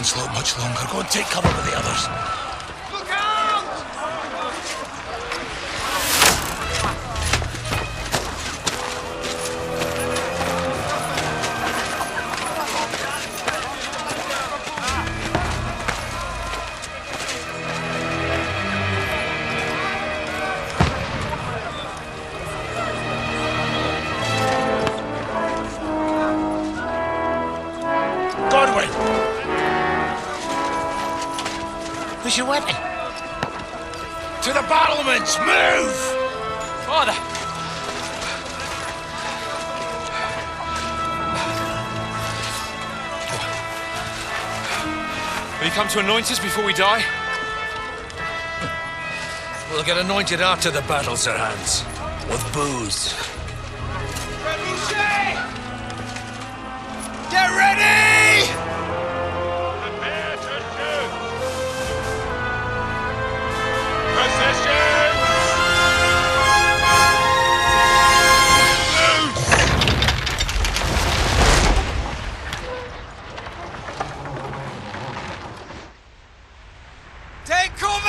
onslaught much longer. Go and take cover with the others. Look out! Godwin! Who's your weapon? To the battlements! Move! Father! Will you come to anoint us before we die? We'll get anointed after the battles are hands. With booze. Get ready! Prepare to shoot! Position! Take cover!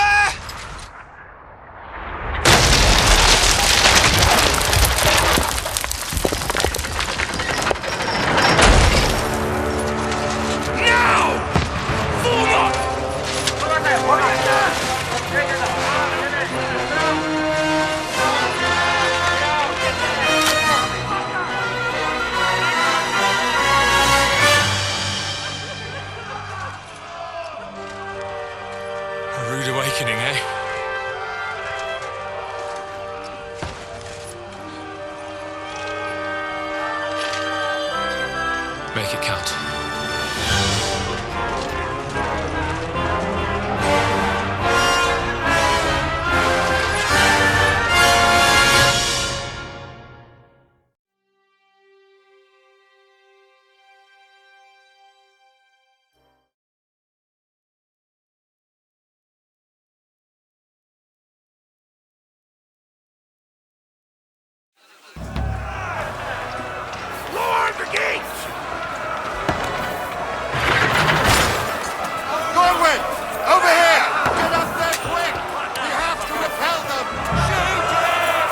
A rude awakening, eh? Make it count. Lower the gates! Corwin! Over here! Get up there quick! We have to repel them! Shoot him!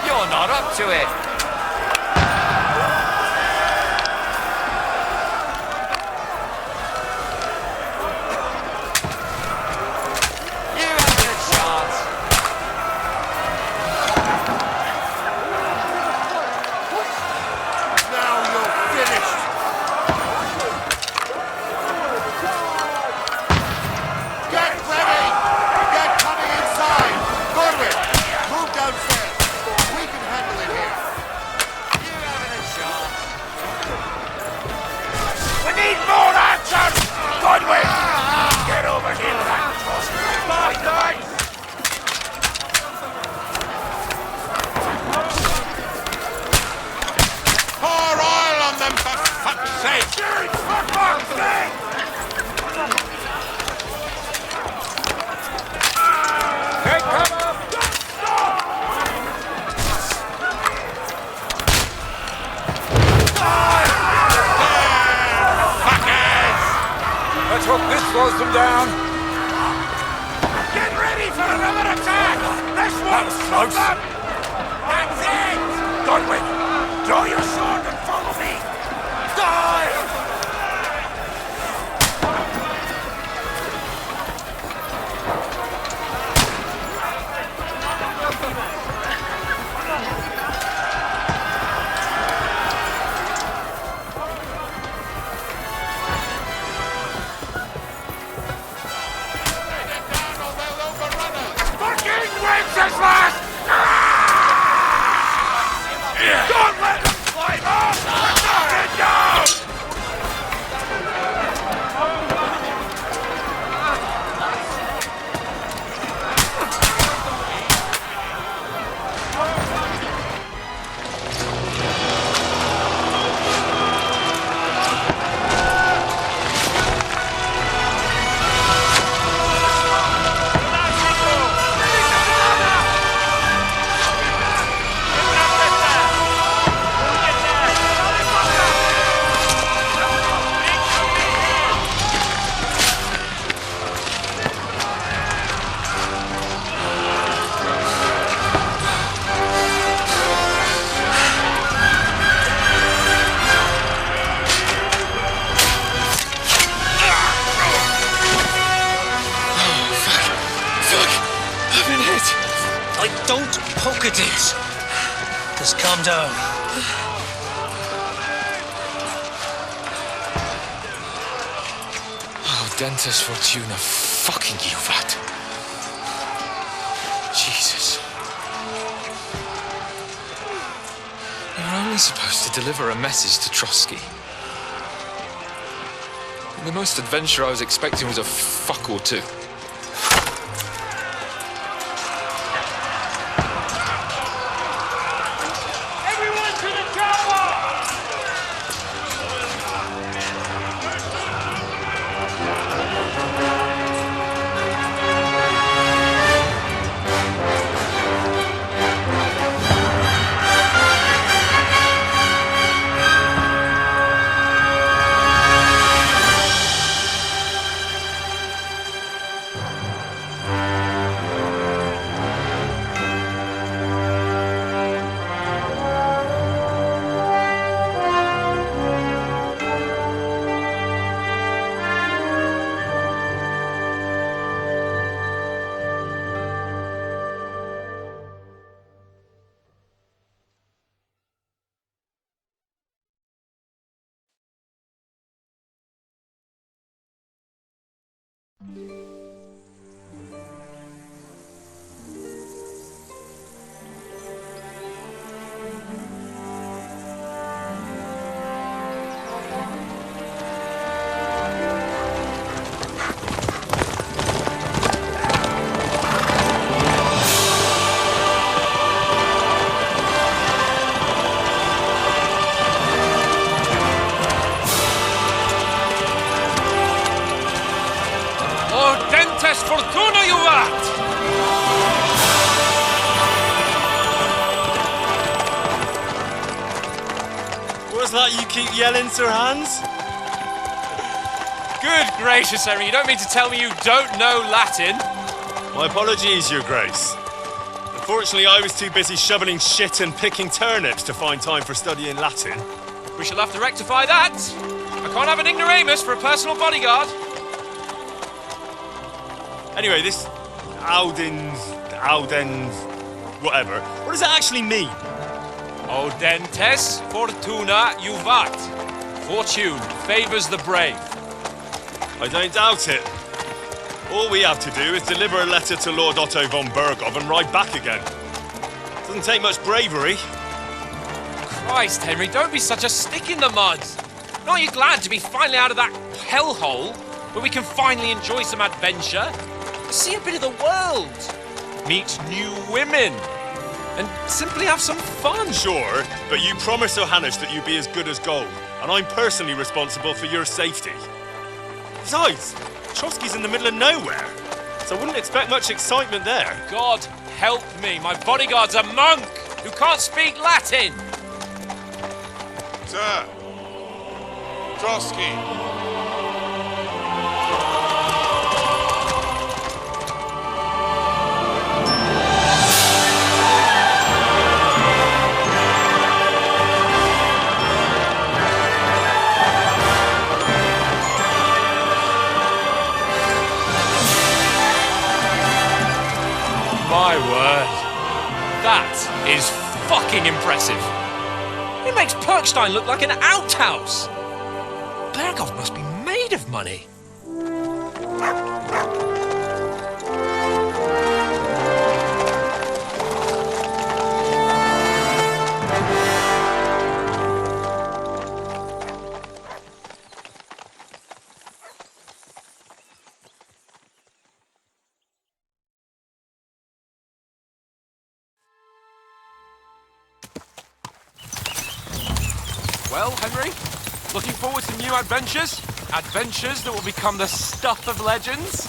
You're not up to it! You haven't a chance! Now you're finished! Get ready! They're coming inside! Corwin! Move downstairs! We can handle it here! You haven't a chance! We need more answers! Godwin! Get over here with that cross! Bastards! Pour oil on them for fuck's sake! Shoot for fuck's sake! Take cover! Let's hope this slows them down. Get ready for another attack! This one's close. them! That's it! Godwin, draw your sword and follow me! Die! Fucking Wenceslas! Don't let them fly off! Knock it down! Don't poke at it. Just calm down. Oh, Dentes Fortuna, fucking you, vat. Jesus. You're only supposed to deliver a message to Trotsky. The most adventure I was expecting was a fuck or two. Everyone to the tower! Dentes Fortuna, you vat! What's that you keep yelling, Sir Hans? Good gracious, Henry, you don't mean to tell me you don't know Latin? My apologies, Your Grace. Unfortunately, I was too busy shoveling shit and picking turnips to find time for studying Latin. We shall have to rectify that. I can't have an ignoramus for a personal bodyguard. Anyway, this Audens, whatever. What does it actually mean? Audentes Fortuna Juvat. Fortune favours the brave. I don't doubt it. All we have to do is deliver a letter to Lord Otto von Bergov and ride back again. Doesn't take much bravery. Christ, Henry, don't be such a stick in the mud. Aren't you glad to be finally out of that hellhole where we can finally enjoy some adventure? See a bit of the world, meet new women, and simply have some fun. Sure, but you promised Johannes that you'd be as good as gold, and I'm personally responsible for your safety. Besides, Trotsky's in the middle of nowhere, so I wouldn't expect much excitement there. God help me, my bodyguard's a monk who can't speak Latin. Sir! Trotsky! My word. That is fucking impressive. It makes Perkstein look like an outhouse. Bergov must be made of money. Well, Henry, looking forward to new adventures? Adventures that will become the stuff of legends?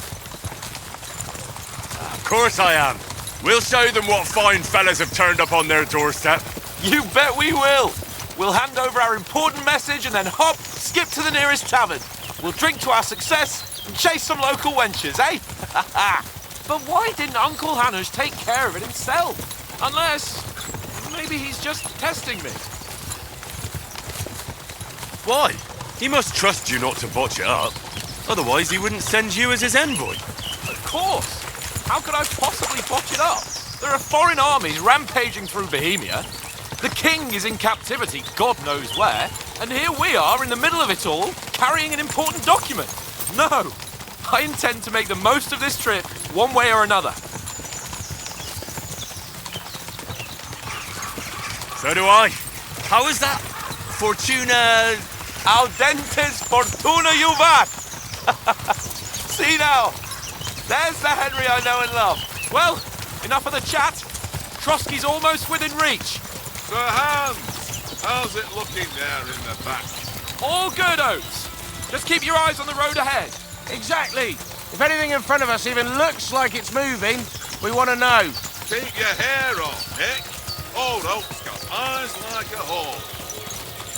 Of course I am. We'll show them what fine fellas have turned up on their doorstep. You bet we will. We'll hand over our important message and then hop, skip to the nearest tavern. We'll drink to our success and chase some local wenches, eh? But why didn't Uncle Hannes take care of it himself? Unless, maybe he's just testing me. Why? He must trust you not to botch it up. Otherwise, he wouldn't send you as his envoy. Of course. How could I possibly botch it up? There are foreign armies rampaging through Bohemia. The king is in captivity, God knows where, and here we are in the middle of it all, carrying an important document. No, I intend to make the most of this trip, one way or another. So do I. How is that? Fortuna... Audentes fortuna juvat! See now, there's the Henry I know and love. Well, enough of the chat. Trotsky's almost within reach. Sir Hans, how's it looking there in the back? All good, Oates. Just keep your eyes on the road ahead. Exactly. If anything in front of us even looks like it's moving, we want to know. Keep your hair on, Nick. Old Oak's got eyes like a hawk.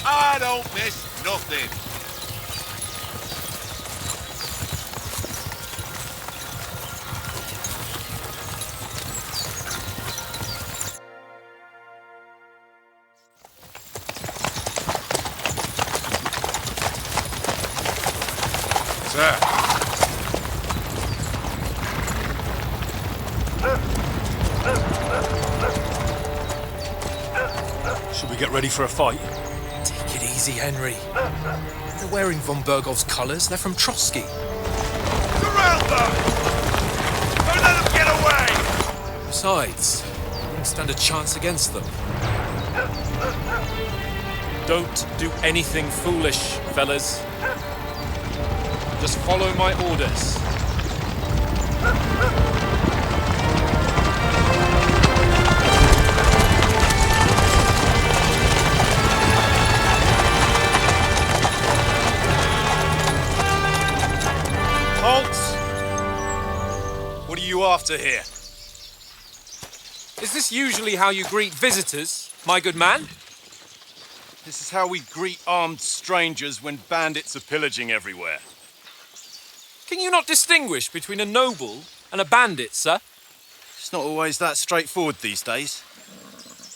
I don't miss nothing. Sir. Should we get ready for a fight? Take it easy, Henry. They're wearing von Bergov's colours. They're from Trotsky. Surround them! Don't let them get away! Besides, we wouldn't stand a chance against them. Don't do anything foolish, fellas. Just follow my orders. Halt! What are you after here? Is this usually how you greet visitors, my good man? This is how we greet armed strangers when bandits are pillaging everywhere. Can you not distinguish between a noble and a bandit, sir? It's not always that straightforward these days.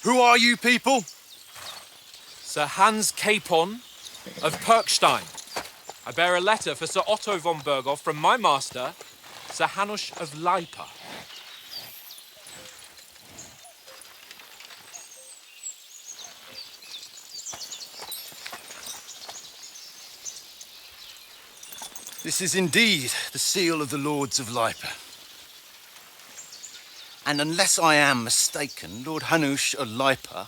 Who are you people? Sir Hans Capon of Perkstein. I bear a letter for Sir Otto von Berghoff from my master, Sir Hanush of Lipa. This is indeed the seal of the Lords of Lipa. And unless I am mistaken, Lord Hanush of Lipa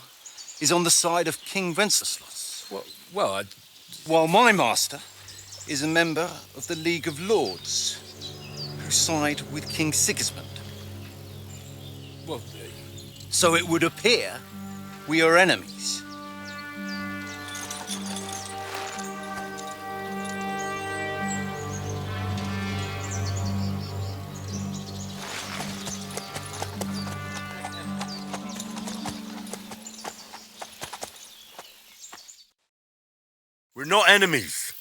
is on the side of King Wenceslas. While my master is a member of the League of Lords, who side with King Sigismund. So it would appear we are enemies. We're not enemies.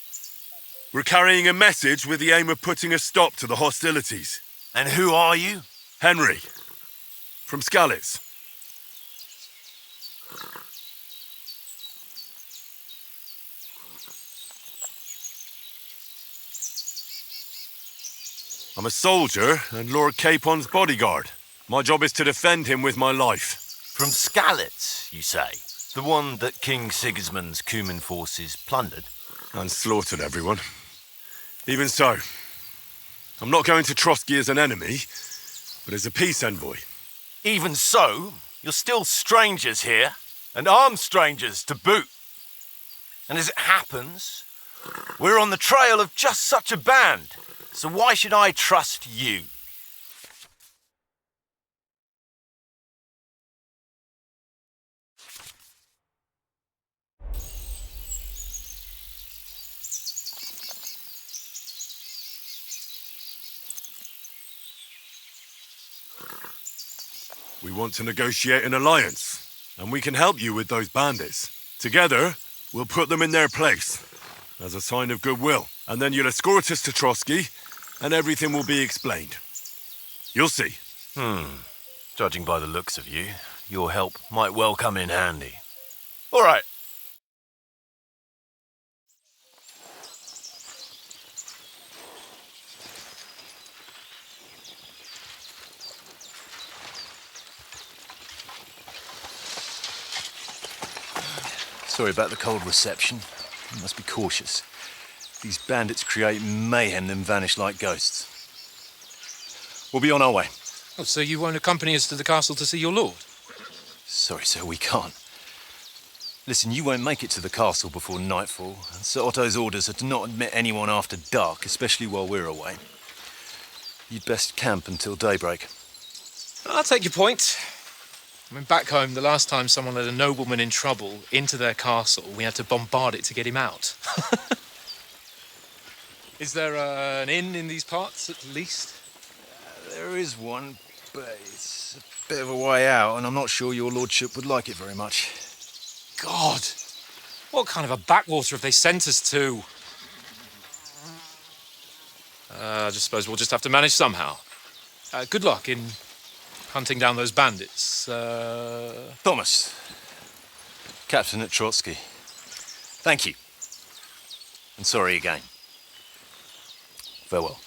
We're carrying a message with the aim of putting a stop to the hostilities. And who are you? Henry, from Skalitz. I'm a soldier and Lord Capon's bodyguard. My job is to defend him with my life. From Skalitz, you say? The one that King Sigismund's Cuman forces plundered? And slaughtered everyone. Even so, I'm not going to Trotsky as an enemy, but as a peace envoy. Even so, you're still strangers here, and armed strangers to boot. And as it happens, we're on the trail of just such a band, so why should I trust you? We want to negotiate an alliance, and we can help you with those bandits. Together, we'll put them in their place, as a sign of goodwill. And then you'll escort us to Trotsky, and everything will be explained. You'll see. Judging by the looks of you, your help might well come in handy. All right. Sorry about the cold reception. You must be cautious. These bandits create mayhem, then vanish like ghosts. We'll be on our way. Oh, so you won't accompany us to the castle to see your lord? Sorry, sir, we can't. Listen, you won't make it to the castle before nightfall, and Sir Otto's orders are to not admit anyone after dark, especially while we're away. You'd best camp until daybreak. I'll take your point. I mean, back home, the last time someone let a nobleman in trouble into their castle, we had to bombard it to get him out. Is there an inn in these parts, at least? There is one, but it's a bit of a way out, and I'm not sure your lordship would like it very much. God! What kind of a backwater have they sent us to? I just suppose we'll just have to manage somehow. Good luck in hunting down those bandits. Thomas, captain at Trotsky. Thank you. And sorry again. Farewell.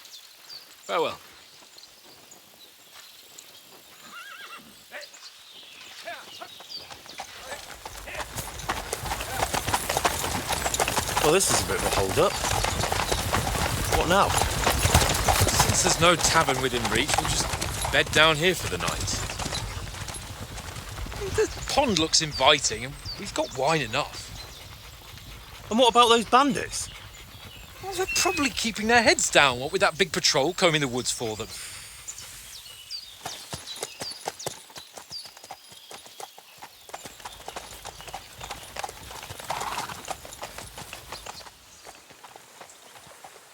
Farewell. Well, this is a bit of a hold-up. What now? Since there's no tavern within reach, we'll just bed down here for the night. The pond looks inviting, and we've got wine enough. And what about those bandits? Well, they're probably keeping their heads down, what with that big patrol combing the woods for them.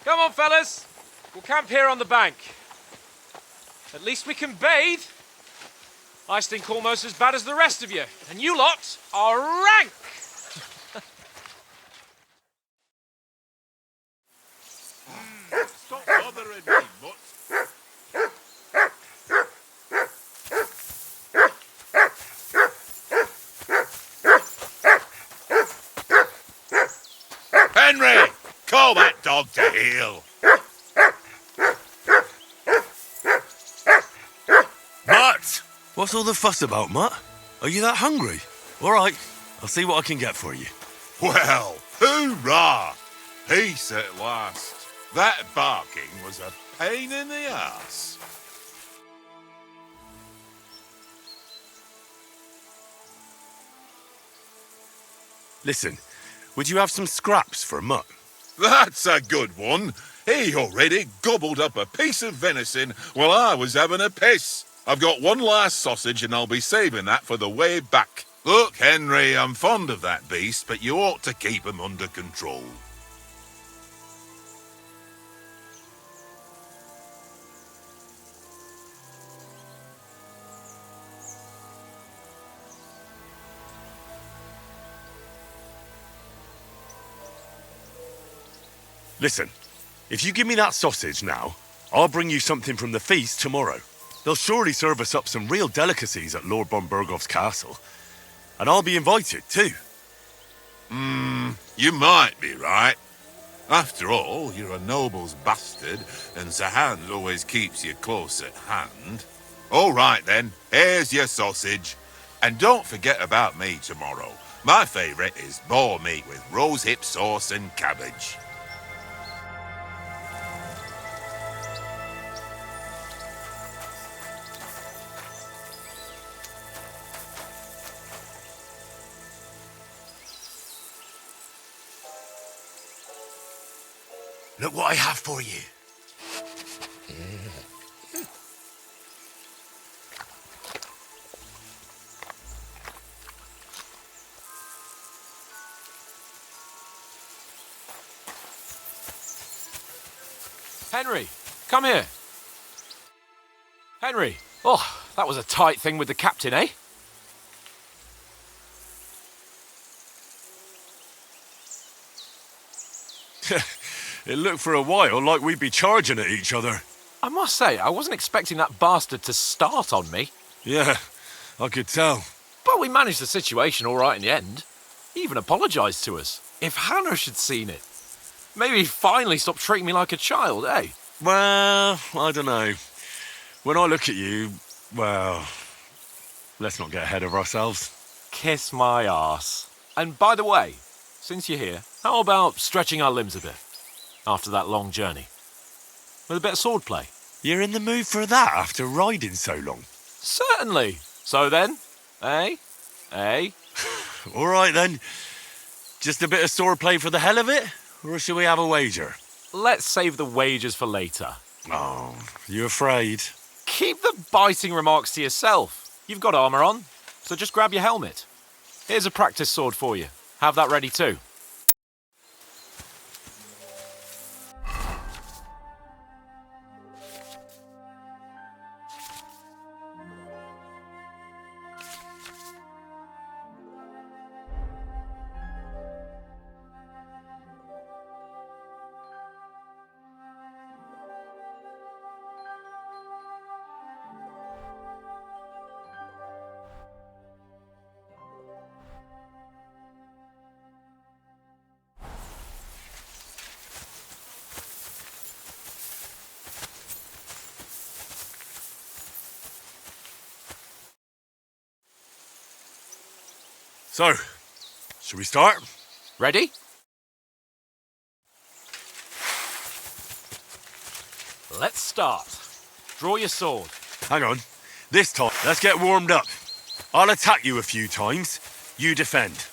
Come on, fellas. We'll camp here on the bank. At least we can bathe. I stink almost as bad as the rest of you, and you lot are rank! Stop bothering me, mutt. Henry! Call that dog to heel. Mutt! What's all the fuss about, Mutt? Are you that hungry? All right, I'll see what I can get for you. Well, hoorah! Peace at last. That barking was a pain in the ass. Listen, would you have some scraps for Mutt? That's a good one. He already gobbled up a piece of venison while I was having a piss. I've got one last sausage and I'll be saving that for the way back. Look, Henry, I'm fond of that beast, but you ought to keep him under control. Listen, if you give me that sausage now, I'll bring you something from the feast tomorrow. They'll surely serve us up some real delicacies at Lord von Bergov's castle. And I'll be invited, too. You might be right. After all, you're a noble's bastard, and Sir Hans always keeps you close at hand. All right, then, here's your sausage. And don't forget about me tomorrow. My favourite is boar meat with rosehip sauce and cabbage. Look what I have for you. Henry, come here. Henry. Oh, that was a tight thing with the captain, eh? It looked for a while like we'd be charging at each other. I must say, I wasn't expecting that bastard to start on me. Yeah, I could tell. But we managed the situation all right in the end. He even apologised to us. If Hanush had seen it, maybe he'd finally stop treating me like a child, eh? Well, I don't know. When I look at you, well, let's not get ahead of ourselves. Kiss my arse. And by the way, since you're here, how about stretching our limbs a bit after that long journey? With a bit of swordplay. You're in the mood for that after riding so long? Certainly. So then, eh? All right then. Just a bit of swordplay for the hell of it? Or shall we have a wager? Let's save the wagers for later. Oh, you afraid? Keep the biting remarks to yourself. You've got armour on, so just grab your helmet. Here's a practice sword for you. Have that ready too. So, shall we start? Ready? Let's start. Draw your sword. Hang on. This time, let's get warmed up. I'll attack you a few times. You defend.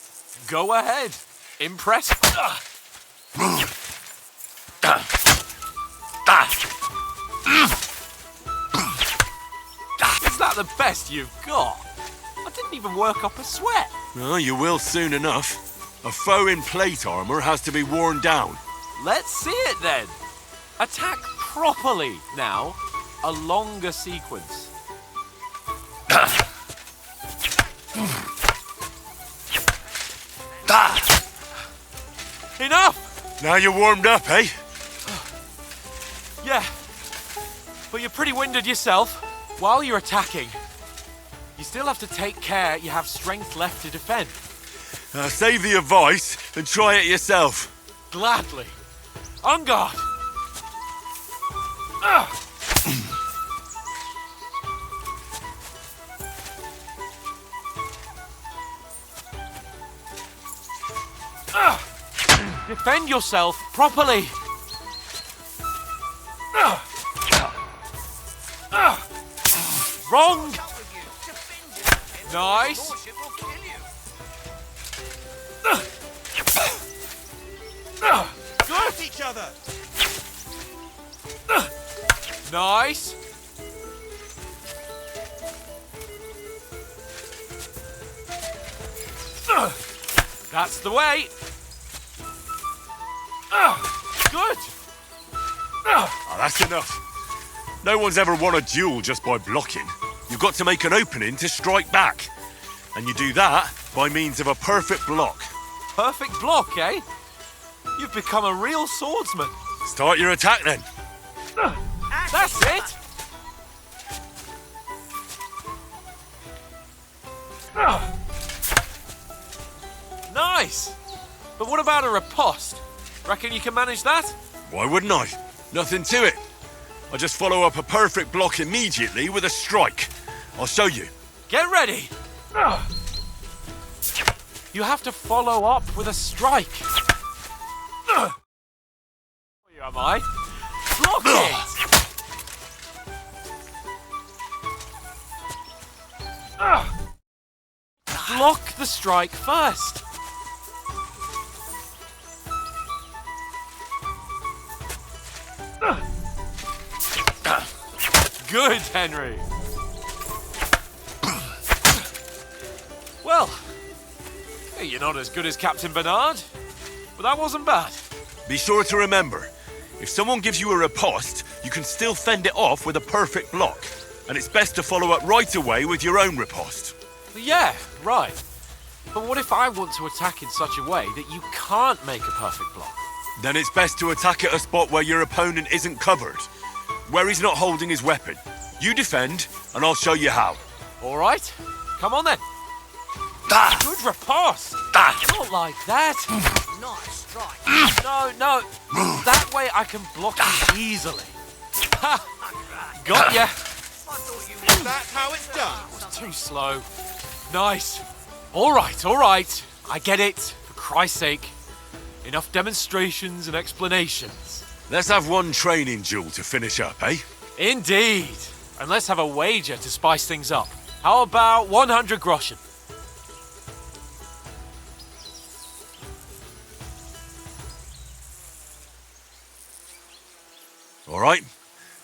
Go ahead. Impress. Is that the best you've got? I didn't even work up a sweat. Well, you will soon enough. A foe in plate armour has to be worn down. Let's see it then. Attack properly now. A longer sequence. Enough! Now you're warmed up, eh? Yeah, but you're pretty winded yourself. While you're attacking, you still have to take care you have strength left to defend. Save the advice and try it yourself. Gladly. On guard. Defend yourself properly. Wrong. Nice. Good each other. Nice. That's the way. Good. Oh, that's enough. No one's ever won a duel just by blocking. You've got to make an opening to strike back. And you do that by means of a perfect block. Perfect block, eh? You've become a real swordsman. Start your attack then. That's it. Nice. But what about a riposte? Reckon you can manage that? Why wouldn't I? Nothing to it. I just follow up a perfect block immediately with a strike. I'll show you. Get ready. You have to follow up with a strike. Where am I? Block it! Block the strike first. Good, Henry. Well, you're not as good as Captain Bernard, but that wasn't bad. Be sure to remember, if someone gives you a riposte, you can still fend it off with a perfect block. And it's best to follow up right away with your own riposte. Yeah, right. But what if I want to attack in such a way that you can't make a perfect block? Then it's best to attack at a spot where your opponent isn't covered, where he's not holding his weapon. You defend, and I'll show you how. All right, come on then. Good riposte. Not like that. Nice strike. No. That way I can block you easily. Ha! Got ya. I thought you knew that's how it's done. Too slow. Nice. All right. I get it, for Christ's sake. Enough demonstrations and explanations. Let's have one training duel to finish up, eh? Indeed. And let's have a wager to spice things up. How about 100 groschen? All right,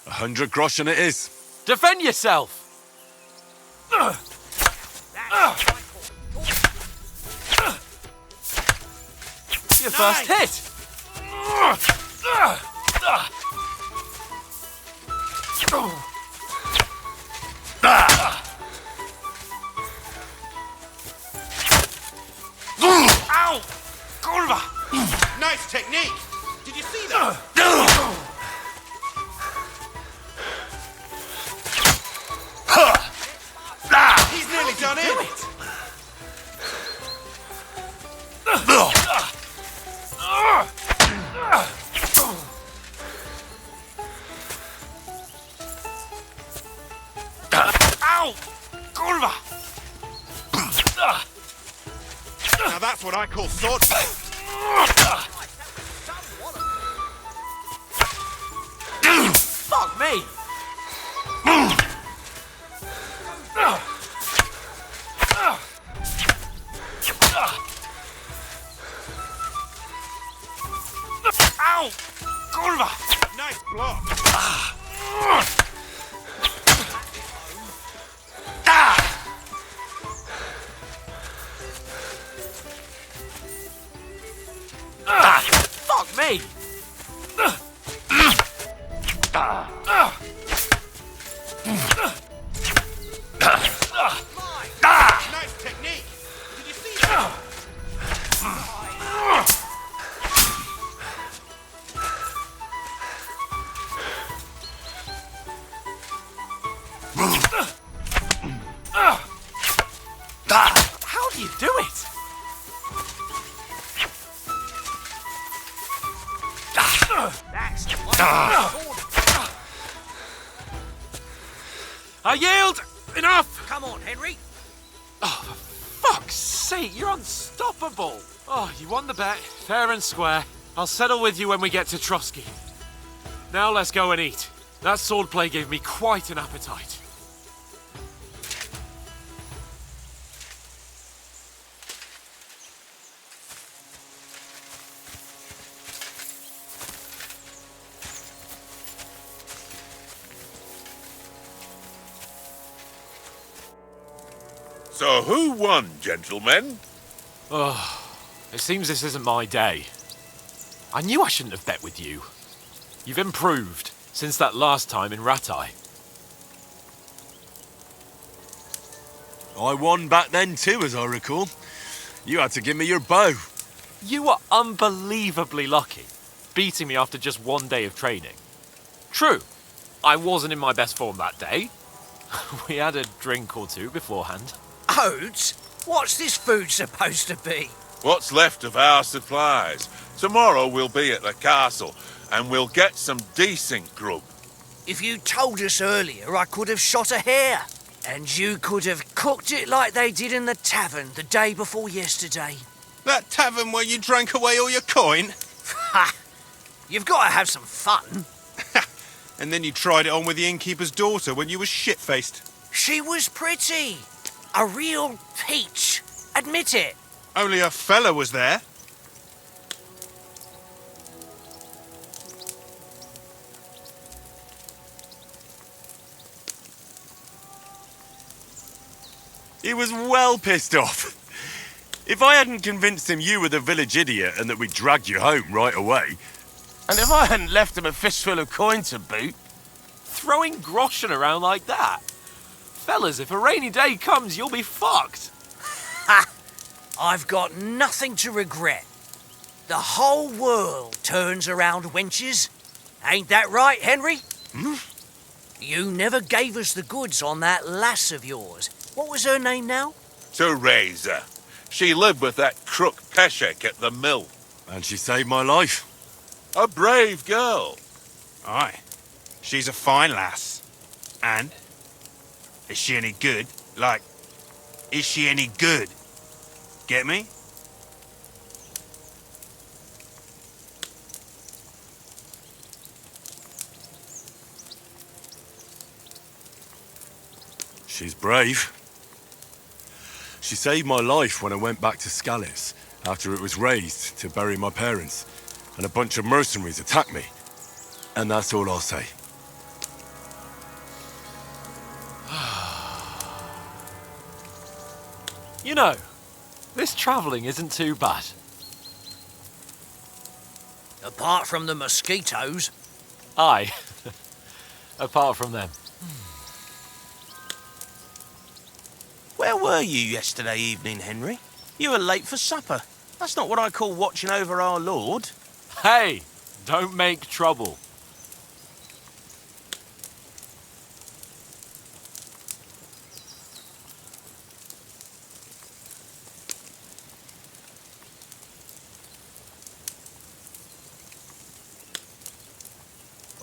100 groschen it is. Defend yourself! Your first hit! Ow! Kurva! Nice technique. Did you see that? He's nearly done it. Ow! Kurva! Now that's what I call sword. Fuck me! Ow! Kurva! Nice block. Fuck me! Nice technique. Did you see that? How do you do it? I yield! Enough! Come on, Henry. Oh, for fuck's sake, you're unstoppable! Oh, you won the bet, fair and square. I'll settle with you when we get to Trotsky. Now let's go and eat. That swordplay gave me quite an appetite. So who won, gentlemen? Oh, it seems this isn't my day. I knew I shouldn't have bet with you. You've improved since that last time in Ratai. I won back then too, as I recall. You had to give me your bow. You were unbelievably lucky, beating me after just one day of training. True, I wasn't in my best form that day. We had a drink or two beforehand. Oats? What's this food supposed to be? What's left of our supplies? Tomorrow we'll be at the castle, and we'll get some decent grub. If you told us earlier, I could have shot a hare. And you could have cooked it like they did in the tavern the day before yesterday. That tavern where you drank away all your coin? Ha! You've got to have some fun. And then you tried it on with the innkeeper's daughter when you were shit-faced. She was pretty. A real peach. Admit it. Only a fella was there. He was well pissed off. If I hadn't convinced him you were the village idiot and that we'd drag you home right away... And if I hadn't left him a fistful of coin to boot... Throwing groschen around like that? Fellas, if a rainy day comes, you'll be fucked. Ha! I've got nothing to regret. The whole world turns around wenches. Ain't that right, Henry? Hmm? You never gave us the goods on that lass of yours. What was her name now? Teresa. She lived with that crook Peshek at the mill. And she saved my life. A brave girl. Aye. She's a fine lass. And? Is she any good? Like, is she any good? Get me? She's brave. She saved my life when I went back to Scallis after it was razed to bury my parents, and a bunch of mercenaries attacked me. And that's all I'll say. You know, this travelling isn't too bad. Apart from the mosquitoes. Aye. Apart from them. Where were you yesterday evening, Henry? You were late for supper. That's not what I call watching over our Lord. Hey, don't make trouble.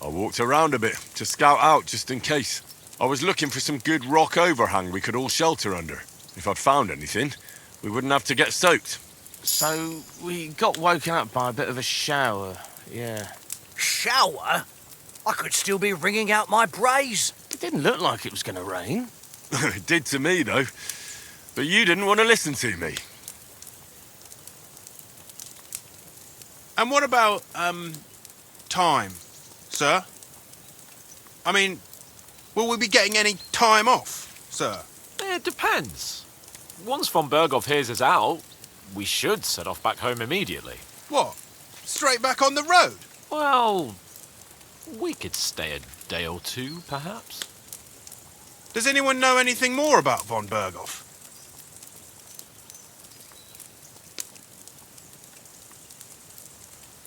I walked around a bit to scout out just in case. I was looking for some good rock overhang we could all shelter under. If I'd found anything, we wouldn't have to get soaked. So, we got woken up by a bit of a shower, yeah. Shower? I could still be wringing out my brays. It didn't look like it was going to rain. It did to me, though. But you didn't want to listen to me. And what about, time, sir? I mean, will we be getting any time off, sir? It depends. Once von Berghoff hears us out, we should set off back home immediately. What? Straight back on the road? Well, we could stay a day or two, perhaps. Does anyone know anything more about von Berghoff?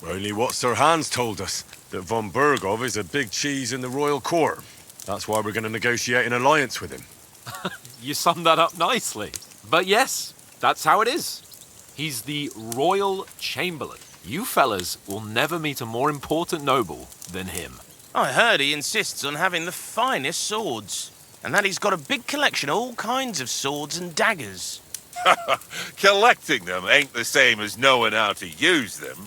Only what Sir Hans told us, that von Berghoff is a big cheese in the royal court. That's why we're going to negotiate an alliance with him. You summed that up nicely. But yes, that's how it is. He's the Royal Chamberlain. You fellas will never meet a more important noble than him. I heard he insists on having the finest swords, and that he's got a big collection of all kinds of swords and daggers. Collecting them ain't the same as knowing how to use them.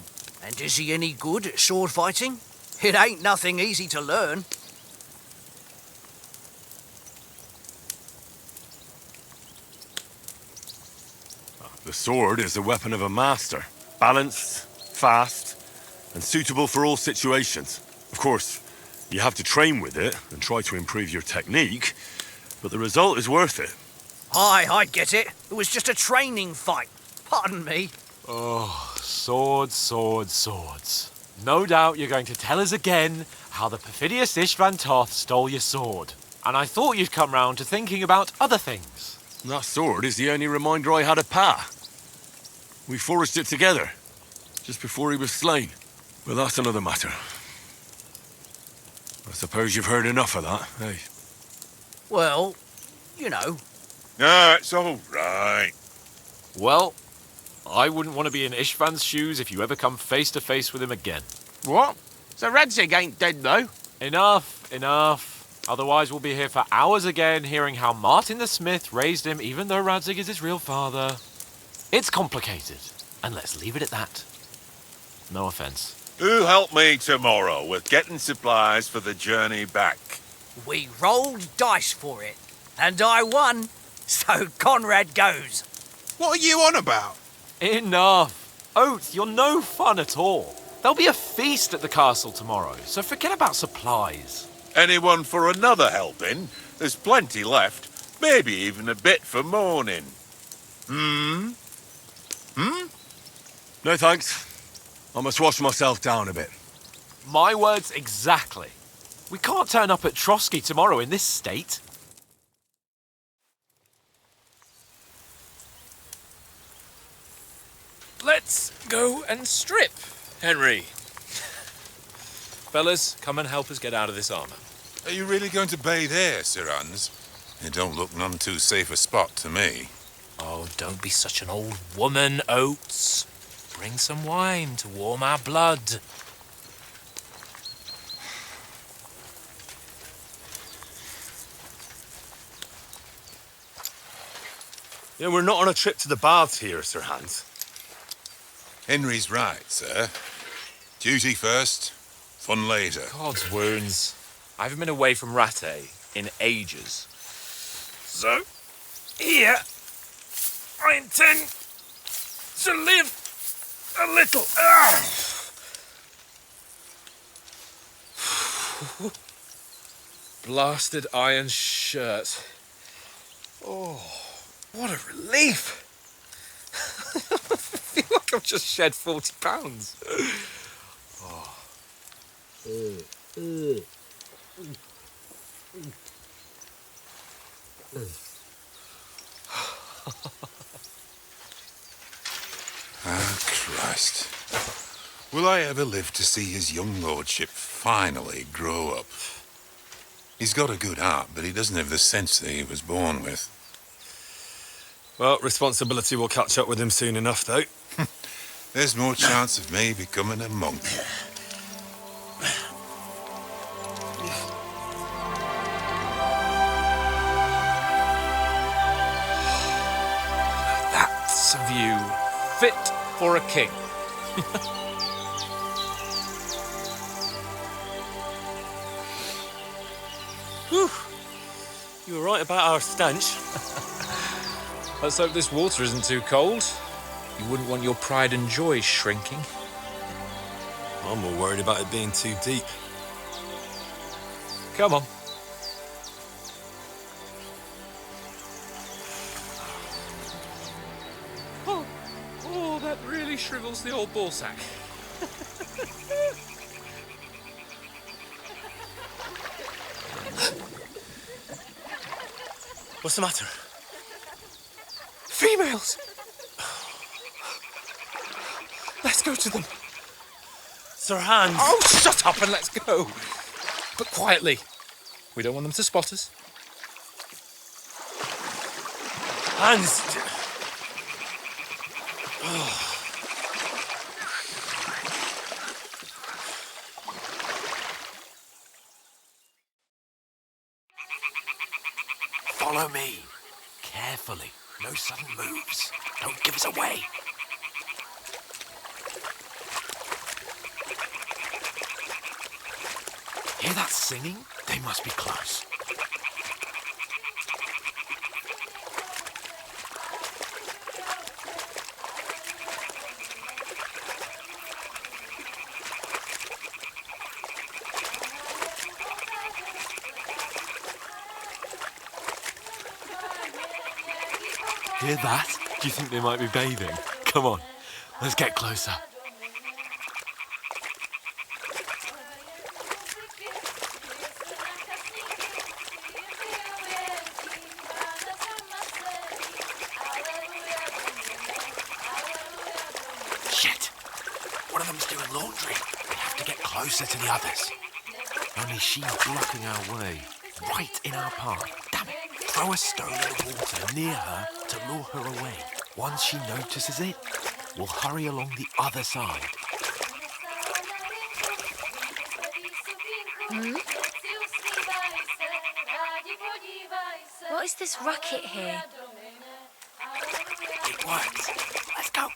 And is he any good at sword fighting? It ain't nothing easy to learn. The sword is the weapon of a master. Balanced, fast, and suitable for all situations. Of course, you have to train with it and try to improve your technique, but the result is worth it. Aye, I get it. It was just a training fight. Pardon me. Oh, swords, swords, swords. No doubt you're going to tell us again how the perfidious Istvan Toth stole your sword. And I thought you'd come round to thinking about other things. That sword is the only reminder I had of Pa. We forged it together, just before he was slain. But that's another matter. I suppose you've heard enough of that, eh? Well, you know. No, it's all right. Well, I wouldn't want to be in Istvan's shoes if you ever come face to face with him again. What? So Radzig ain't dead, though? Enough, enough. Otherwise we'll be here for hours again hearing how Martin the Smith raised him even though Radzig is his real father. It's complicated, and let's leave it at that. No offense. Who'll help me tomorrow with getting supplies for the journey back? We rolled dice for it, and I won. So Conrad goes. What are you on about? Enough. Oath, you're no fun at all. There'll be a feast at the castle tomorrow, so forget about supplies. Anyone for another helping? There's plenty left. Maybe even a bit for morning. No thanks. I must wash myself down a bit. My words exactly. We can't turn up at Trotsky tomorrow in this state. Let's go and strip, Henry. Fellas, come and help us get out of this armor. Are you really going to bathe here, Sir Hans? It don't look none too safe a spot to me. Oh, don't be such an old woman, Oates. Bring some wine to warm our blood. Yeah, we're not on a trip to the baths here, Sir Hans. Henry's right, sir. Duty first, fun later. God's wounds. I haven't been away from Rattay in ages. So, here, I intend to live a little. Blasted iron shirt. Oh, what a relief. I feel like I've just shed 40 pounds. Ah, Christ. Will I ever live to see his young lordship finally grow up? He's got a good heart, but he doesn't have the sense that he was born with. Well, responsibility will catch up with him soon enough, though. There's more chance of me becoming a monk. That's a view fit for a king. Whew. You were right about our stench. Let's hope this water isn't too cold. You wouldn't want your pride and joy shrinking. I'm more worried about it being too deep. Come on. Oh, that really shrivels the old ball sack. What's the matter? Females! Let's go to them. Sir Hans. Oh, shut up and let's go. But quietly. We don't want them to spot us. Hans. Follow me. Carefully. No sudden moves. Don't give us away. Hear that singing? They must be close. Hear that? Do you think they might be bathing? Come on, let's get closer. Shit! One of them's doing laundry. We have to get closer to the others. Only she's blocking our way, right in our path. Damn it! Throw a stone in the water near her to lure her away. Once she notices it, we'll hurry along the other side. What is this racket here? It works. Let's go.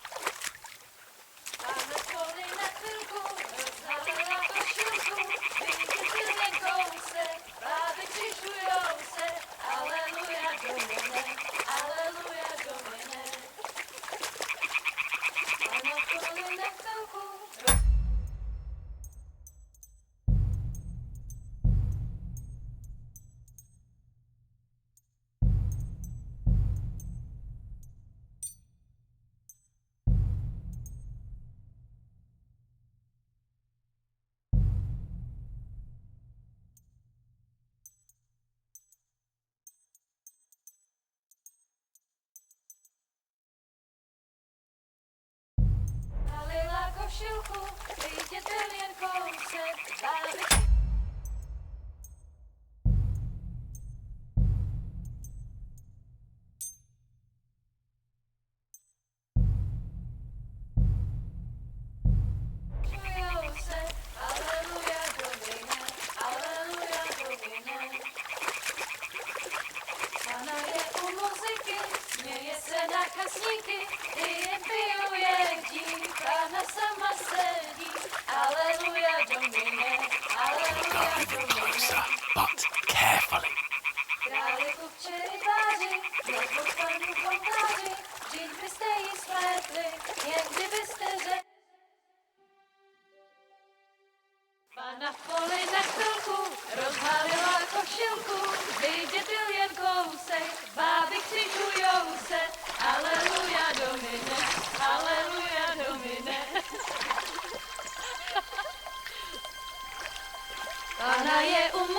Go even closer, but carefully.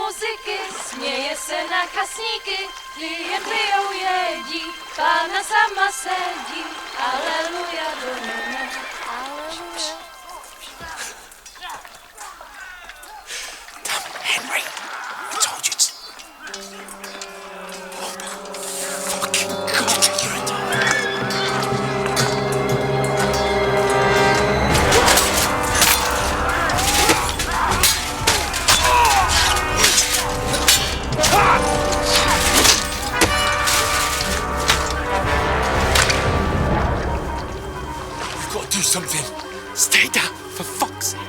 muzyky, směje se na kasníky, klienty jedí, Pána sama sedí, aleluja do nebe, aleluja. Henry, I told you to... Fucking God, you're a dog. We've got to do something. Stay down, for fuck's sake.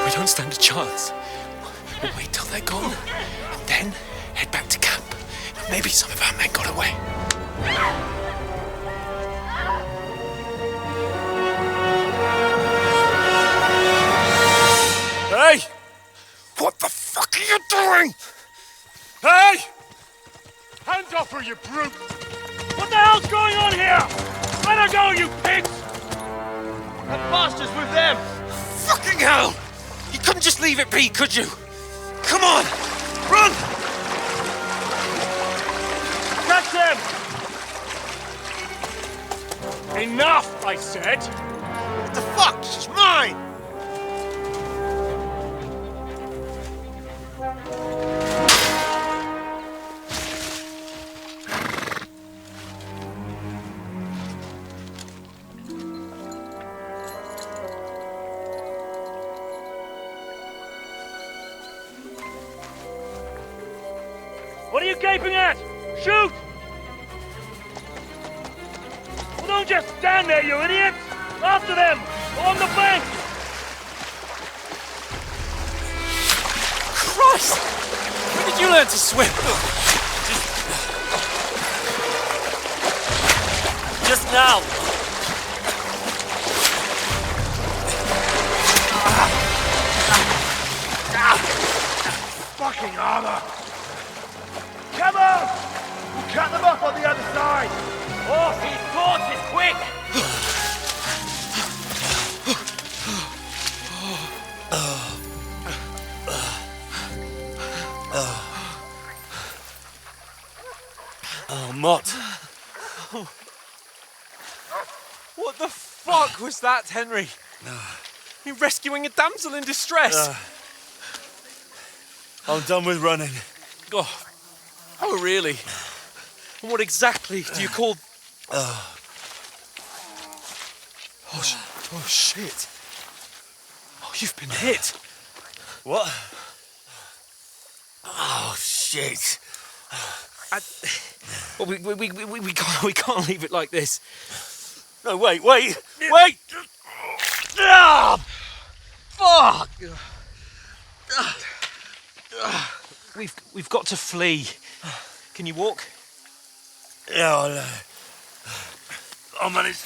We don't stand a chance. We'll wait till they're gone, and then head back to camp. Maybe some of our men got away. Hey! What the fuck are you doing? Hey! Hands off her, you brute! What the hell's going on here? Let her go, you pigs! That bastard's with them! Fucking hell! You couldn't just leave it be, could you? Come on! Run! Catch them! Enough, I said! What the fuck? She's mine! What are you gaping at? Shoot! Well, don't just stand there, you idiots! After them! Along the bank! Christ! When did you learn to swim? Just now! Fucking armor! Come on! We'll cut them off on the other side! Oh, his torch is quick! Oh, Mott. What the fuck was that, Henry? You rescuing a damsel in distress? I'm done with running. Oh, really? And what exactly do you call... Oh, shit. Oh, you've been hit. What? Oh, shit. Well, we can't leave it like this. No, wait! Ah! Fuck! We've got to flee. Can you walk? Yeah, I'll manage.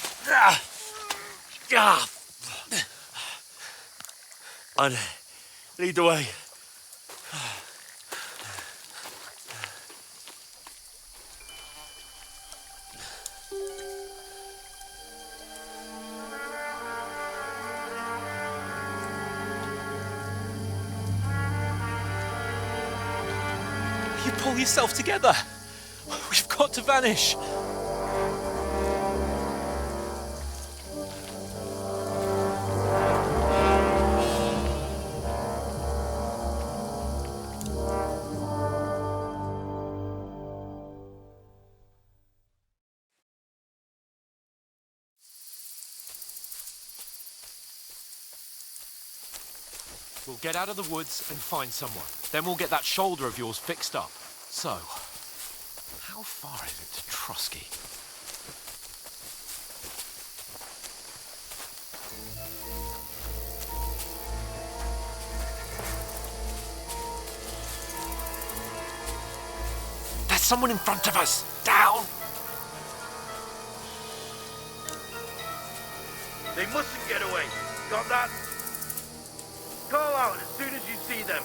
I'd lead the way. You pull yourself together. We've got to vanish. We'll get out of the woods and find someone. Then we'll get that shoulder of yours fixed up. So, how far is it to Trusky? someone in front of us. Down. They mustn't get away. Got that? Call out as soon as you see them.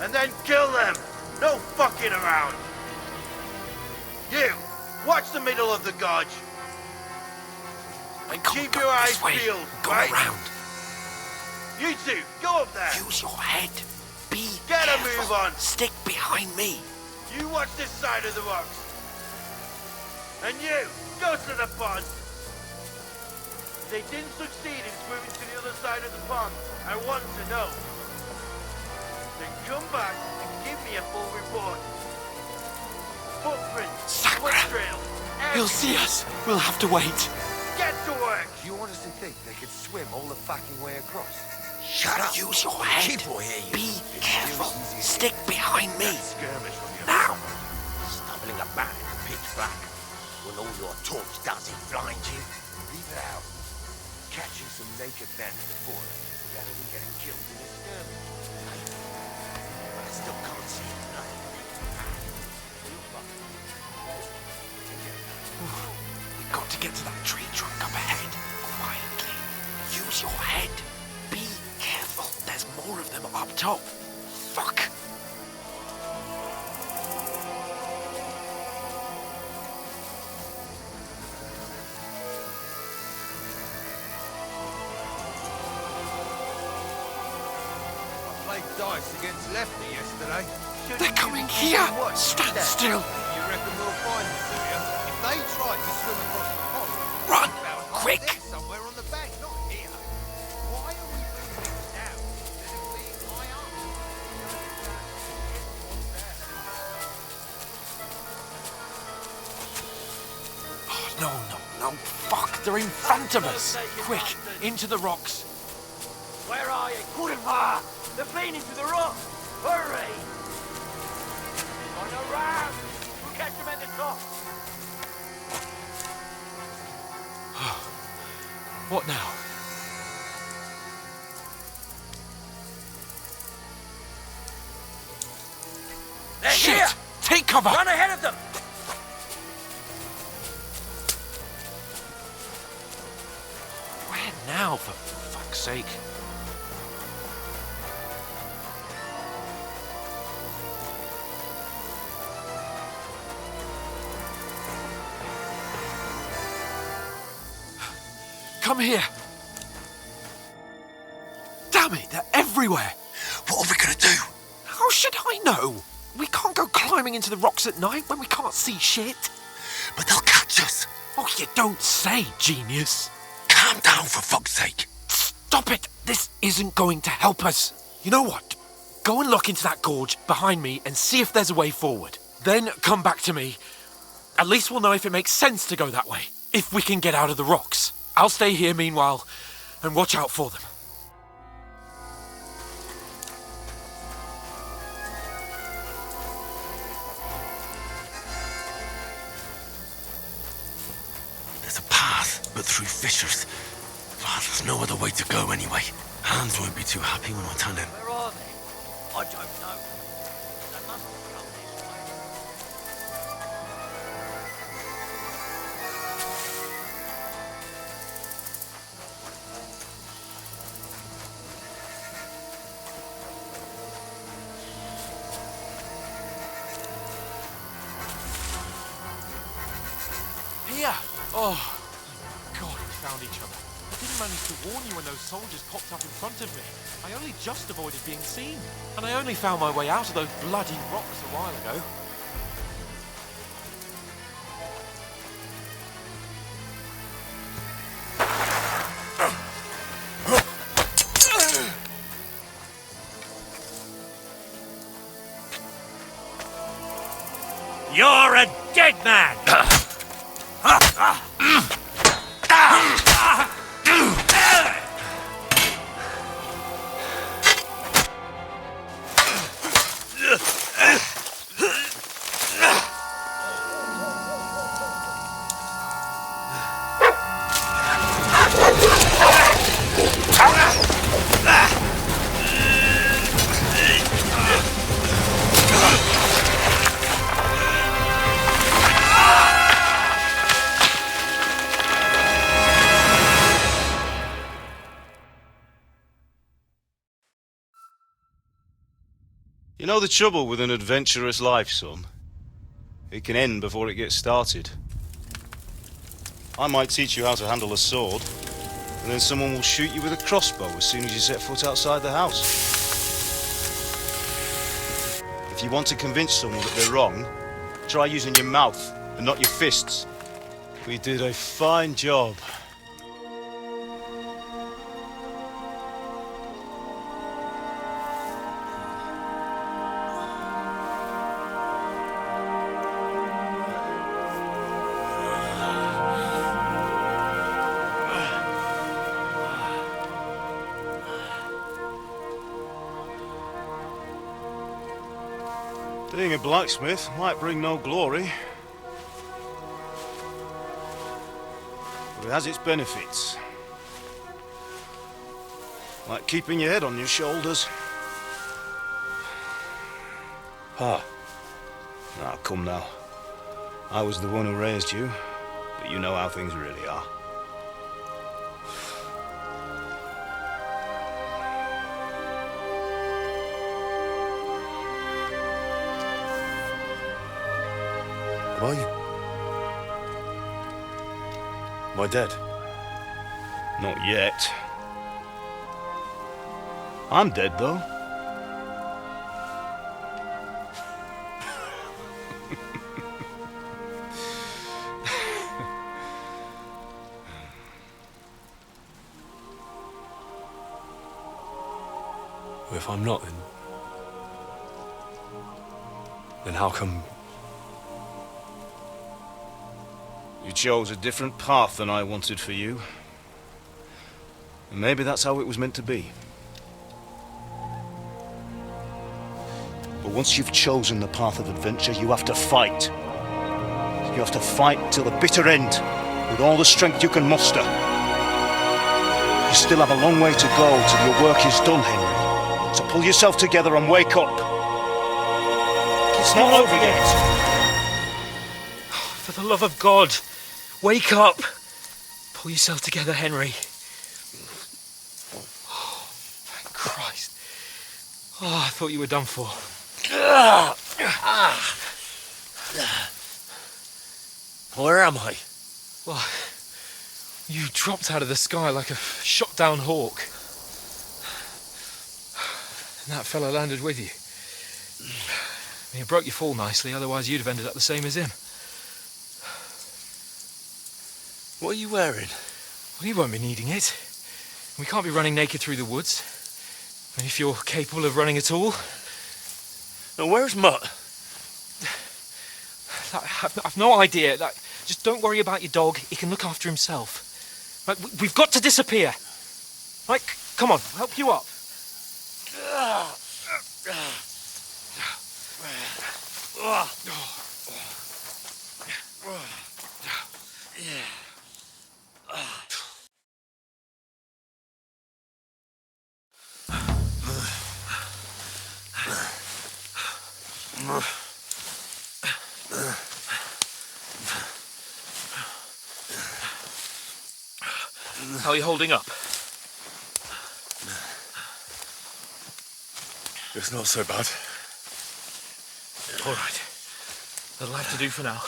And then kill them. No fucking around. You, watch the middle of the gorge. And keep your eyes peeled, Go right? around. You two, go up there. Use your head. Be Get a careful. move on. Stick behind me. You watch this side of the rocks. And you, go to the pond. If they didn't succeed in swimming to the other side of the pond, I want to know. Then come back and give me a full report. Footprints, blood trails, He'll see us. We'll have to wait. Get to work! You honestly think they could swim all the fucking way across? Shut up. Use your head. Keep will hear you. Be careful. Stick behind me. Skirmish from your Now. Stumbling about in the pitch black when all your torch does is blind you. Leave it out. Catching some naked men at the fort is better than getting killed in a skirmish. But I still can't see it tonight. We've got to get to that tree trunk up ahead. Quietly. Use your head. Be careful. There's more of them up top. Fuck. Played dice against Lefty yesterday. They're coming here. Stand still. You reckon we'll find them, do you? If they tried to swim across the pond, Run! about Quick! there somewhere on the bank, not here. Why are we moving now instead of being high up? Oh, no. Fuck. They're in front of us. Quick. Into the rocks. Where are you? Kurva! They're playing into the rock! Hurry! On around! We'll catch them at the top! What now? They're Shit! here! Take cover! Run ahead of them! Where now, for fuck's sake? Come here. Damn it, they're everywhere. What are we gonna do? How should I know? We can't go climbing into the rocks at night when we can't see shit. But they'll catch us. Oh, you don't say, genius. Calm down, for fuck's sake. Stop it. This isn't going to help us. You know what? Go and look into that gorge behind me and see if there's a way forward. Then come back to me. At least we'll know if it makes sense to go that way. If we can get out of the rocks. I'll stay here meanwhile and watch out for them. There's a path, but through fissures. Well, there's no other way to go anyway. Hans won't be too happy when I tell him. Where are they? I don't know. They must have come this way. Here! Oh, thank God we found each other. I didn't manage to warn you when those soldiers popped up in front of me. I only just avoided being seen. And I only found my way out of those bloody rocks a while ago. You're a dead man! You know the trouble with an adventurous life, son? It can end before it gets started. I might teach you how to handle a sword, and then someone will shoot you with a crossbow as soon as you set foot outside the house. If you want to convince someone that they're wrong, try using your mouth and not your fists. We did a fine job. Being a blacksmith might bring no glory, but it has its benefits. Like keeping your head on your shoulders. Pa. Now, come now. I was the one who raised you, but you know how things really are. Am I dead? Not yet. I'm dead, though. Well, if I'm not, then how come... You chose a different path than I wanted for you. And maybe that's how it was meant to be. But once you've chosen the path of adventure, you have to fight. You have to fight till the bitter end, with all the strength you can muster. You still have a long way to go till your work is done, Henry. So pull yourself together and wake up. It's not over yet. For the love of God, wake up! Pull yourself together, Henry. Oh, thank Christ. Oh, I thought you were done for. Where am I? Well, you dropped out of the sky like a shot-down hawk. And that fella landed with you. I mean, it broke your fall nicely, otherwise you'd have ended up the same as him. What are you wearing? Well, you won't be needing it. We can't be running naked through the woods. And if you're capable of running at all... Now, where's Mutt? I've no idea. Just don't worry about your dog. He can look after himself. Right, we've got to disappear. Right, come on, I'll help you up. How are you holding up? It's not so bad. All right. That'll have to do for now.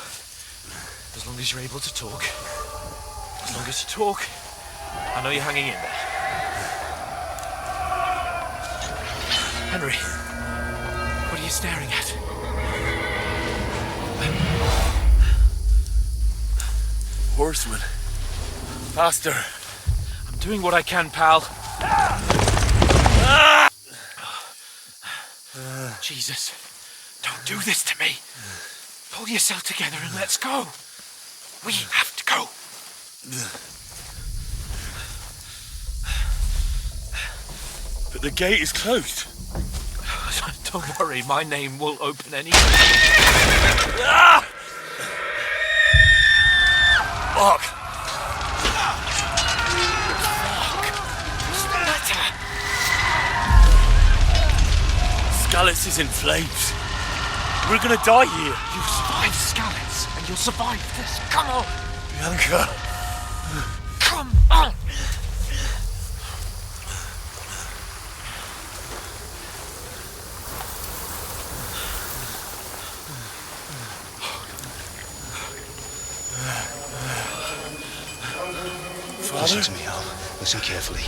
As long as you're able to talk. As long as you talk, I know you're hanging in there. Henry, what are you staring at? Horseman. Faster. I'm doing what I can, pal. Jesus, don't do this to me. Pull yourself together and let's go. We have to go. But the gate is closed. Don't worry, my name will open any... Fuck! What's the matter? Skalitz is in flames. We're gonna die here. You'll survive Skalitz, and you'll survive this. Come on! Bianca! Come on! Listen to me, Al. Listen carefully.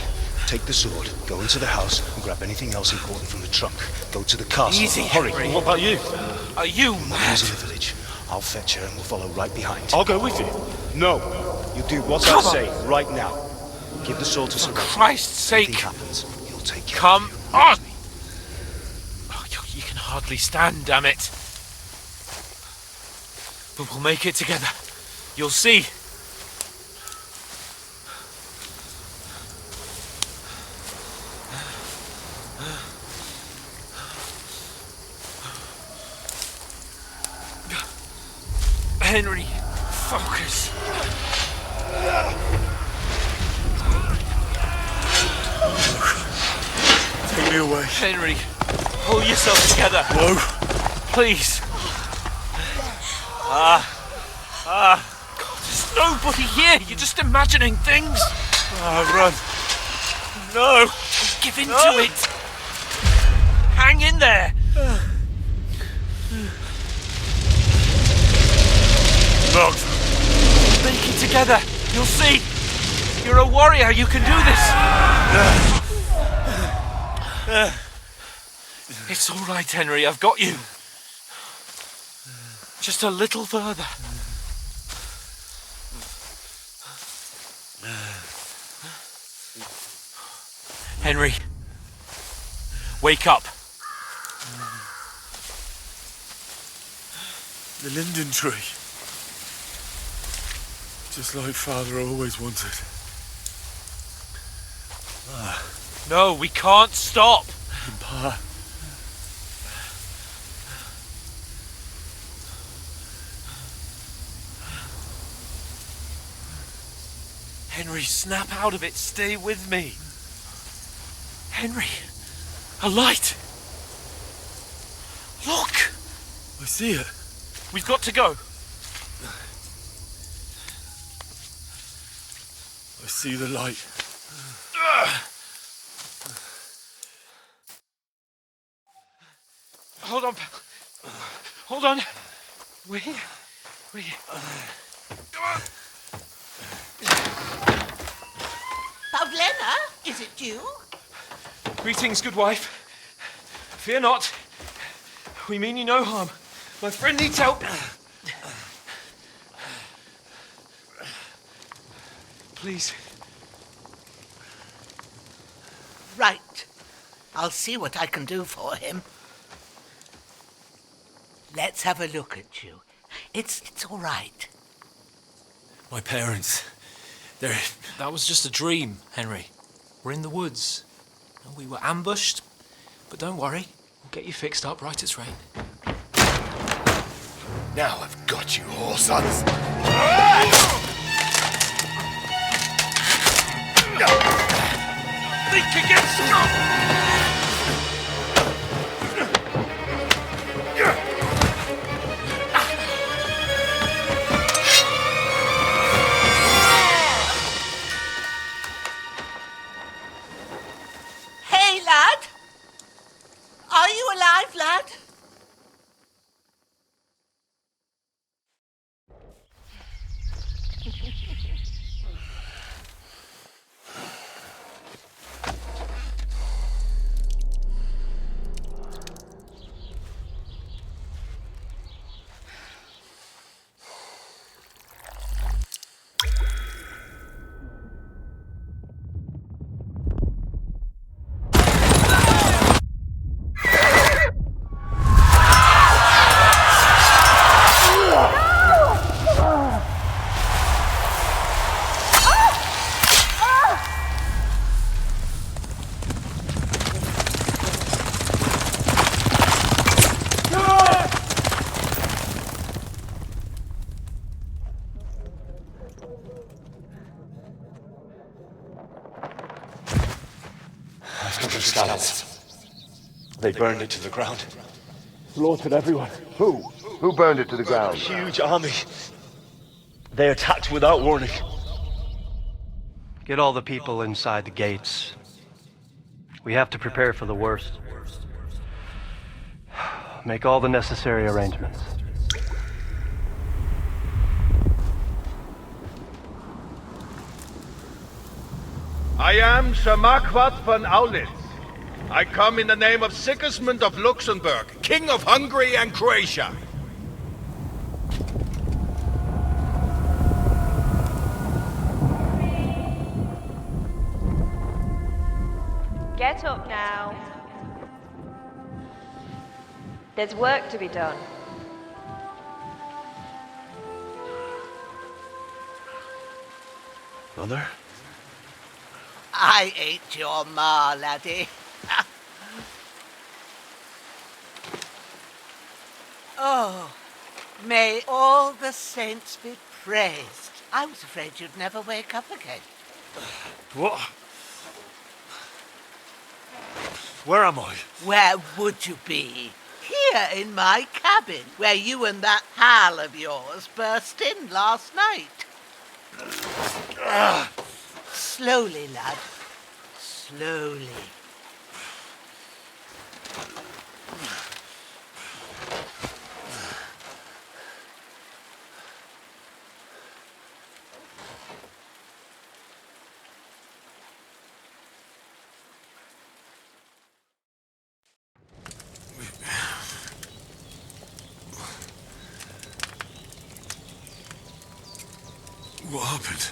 Take the sword, go into the house, and grab anything else important from the trunk. Go to the castle. Easy, Hurry. Henry. What about you? Are you mad? Mother's in the village. I'll fetch her and we'll follow right behind. I'll go with you. No. You do what I say right now. Give the sword to Sir For Christ's sake. If anything happens, you'll take care Come of you. on! Oh, you can hardly stand, damn it. But we'll make it together. You'll see. Henry, focus. Take me away. Henry, pull yourself together. No. Please. God, there's nobody here. You're just imagining things. Run. No. Give in to it. Hang in there. Locked. Make it together. You'll see. You're a warrior. You can do this. It's all right, Henry. I've got you. Just a little further. Henry, wake up. The linden tree. Just like Father always wanted. No, we can't stop. Pa. Henry, snap out of it. Stay with me. Henry, a light. Look. I see it. We've got to go. I see the light. Hold on. Hold on. We. Pavlena, is it you? Greetings, good wife. Fear not. We mean you no harm. My friend needs help. Please. Right. I'll see what I can do for him. Let's have a look at you. It's all right. My parents. That was just a dream, Henry. We're in the woods. We were ambushed, but don't worry. We'll get you fixed up right as rain. Now I've got you, whore sons. Think against Hey, lad! Are you alive, lad? They burned it to the ground. Slaughtered everyone. Who? Who burned it to the ground? Huge army. They attacked without warning. Get all the people inside the gates. We have to prepare for the worst. Make all the necessary arrangements. I am Sir Marquardt von Aulitz. I come in the name of Sigismund of Luxembourg, King of Hungary and Croatia. Get up now. There's work to be done. Mother? I ain't your ma, laddie. Oh, may all the saints be praised. I was afraid you'd never wake up again. What? Where am I? Where would you be? Here in my cabin, where you and that pal of yours burst in last night. Slowly, lad. Slowly. What happened?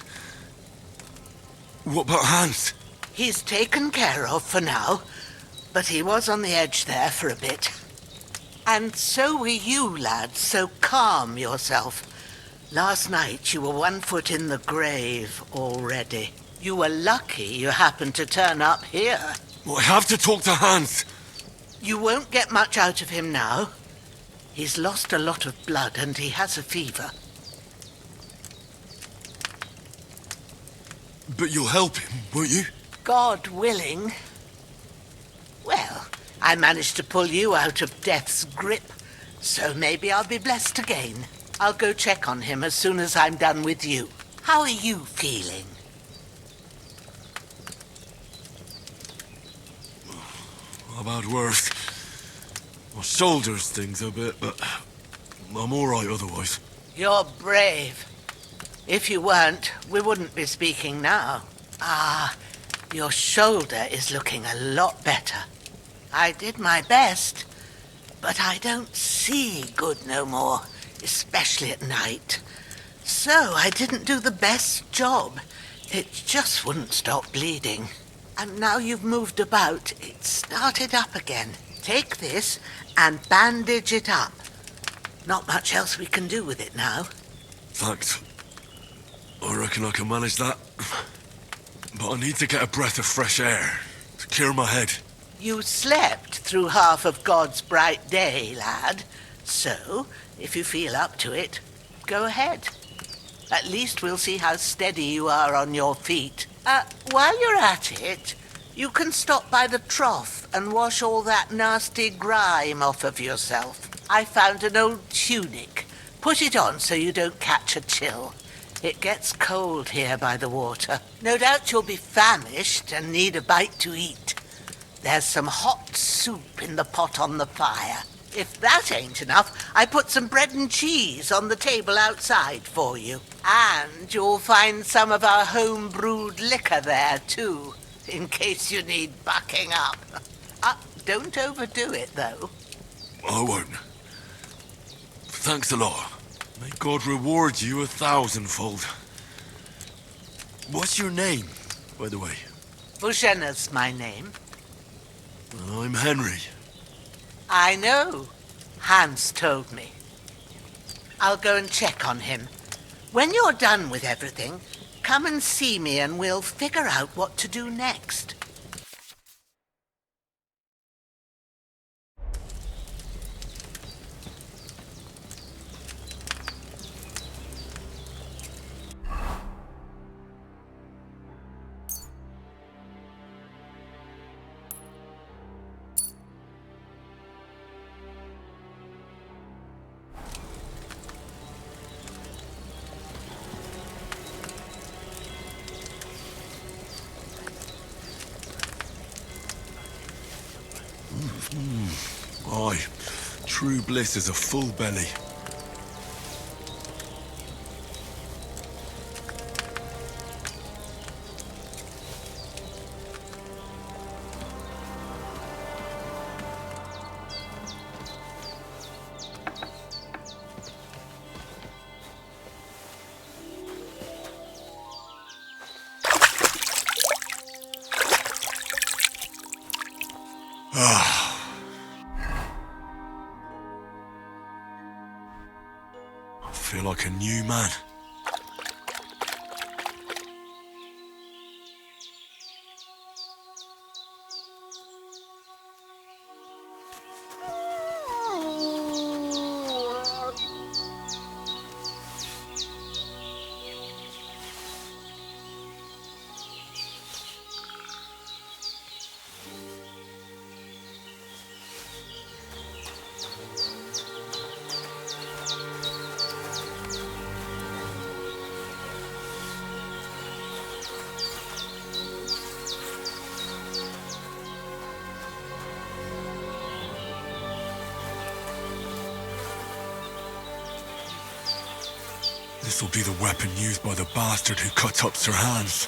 What about Hans? He's taken care of for now, but he was on the edge there for a bit. And so were you, lad, so calm yourself. Last night you were 1 foot in the grave already. You were lucky you happened to turn up here. Well, I have to talk to Hans. You won't get much out of him now. He's lost a lot of blood and he has a fever. But you'll help him, won't you? God willing. Well, I managed to pull you out of death's grip, so maybe I'll be blessed again. I'll go check on him as soon as I'm done with you. How are you feeling? I've had worse. My shoulders stings a bit, but I'm all right otherwise. You're brave. If you weren't, we wouldn't be speaking now. Ah, your shoulder is looking a lot better. I did my best, but I don't see good no more, especially at night. So I didn't do the best job. It just wouldn't stop bleeding. And now you've moved about, it started up again. Take this and bandage it up. Not much else we can do with it now. Thanks. I reckon I can manage that. But I need to get a breath of fresh air to clear my head. You slept through half of God's bright day, lad. So, if you feel up to it, go ahead. At least we'll see how steady you are on your feet. While you're at it, you can stop by the trough and wash all that nasty grime off of yourself. I found an old tunic. Put it on so you don't catch a chill. It gets cold here by the water. No doubt you'll be famished and need a bite to eat. There's some hot soup in the pot on the fire. If that ain't enough, I put some bread and cheese on the table outside for you. And you'll find some of our home-brewed liquor there, too, in case you need bucking up. Don't overdo it, though. I won't. Thanks a lot. May God reward you 1,000-fold. What's your name, by the way? Bushenna's my name. I'm Henry. I know. Hans told me. I'll go and check on him. When you're done with everything, come and see me and we'll figure out what to do next. Aye, true bliss is a full belly. I feel like a new man. This will be the weapon used by the bastard who cut up Sir Hans.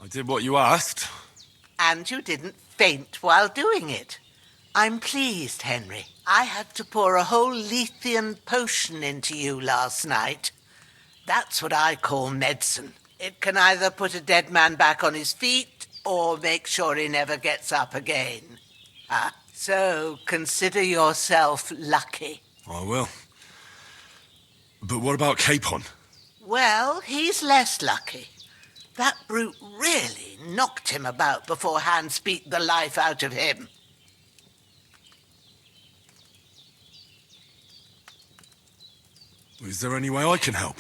I did what you asked. And you didn't faint while doing it. I'm pleased, Henry. I had to pour a whole Lethean potion into you last night. That's what I call medicine. It can either put a dead man back on his feet or make sure he never gets up again. So consider yourself lucky. I will. But what about Capon? Well, he's less lucky. That brute really knocked him about before Hans beat the life out of him. Is there any way I can help?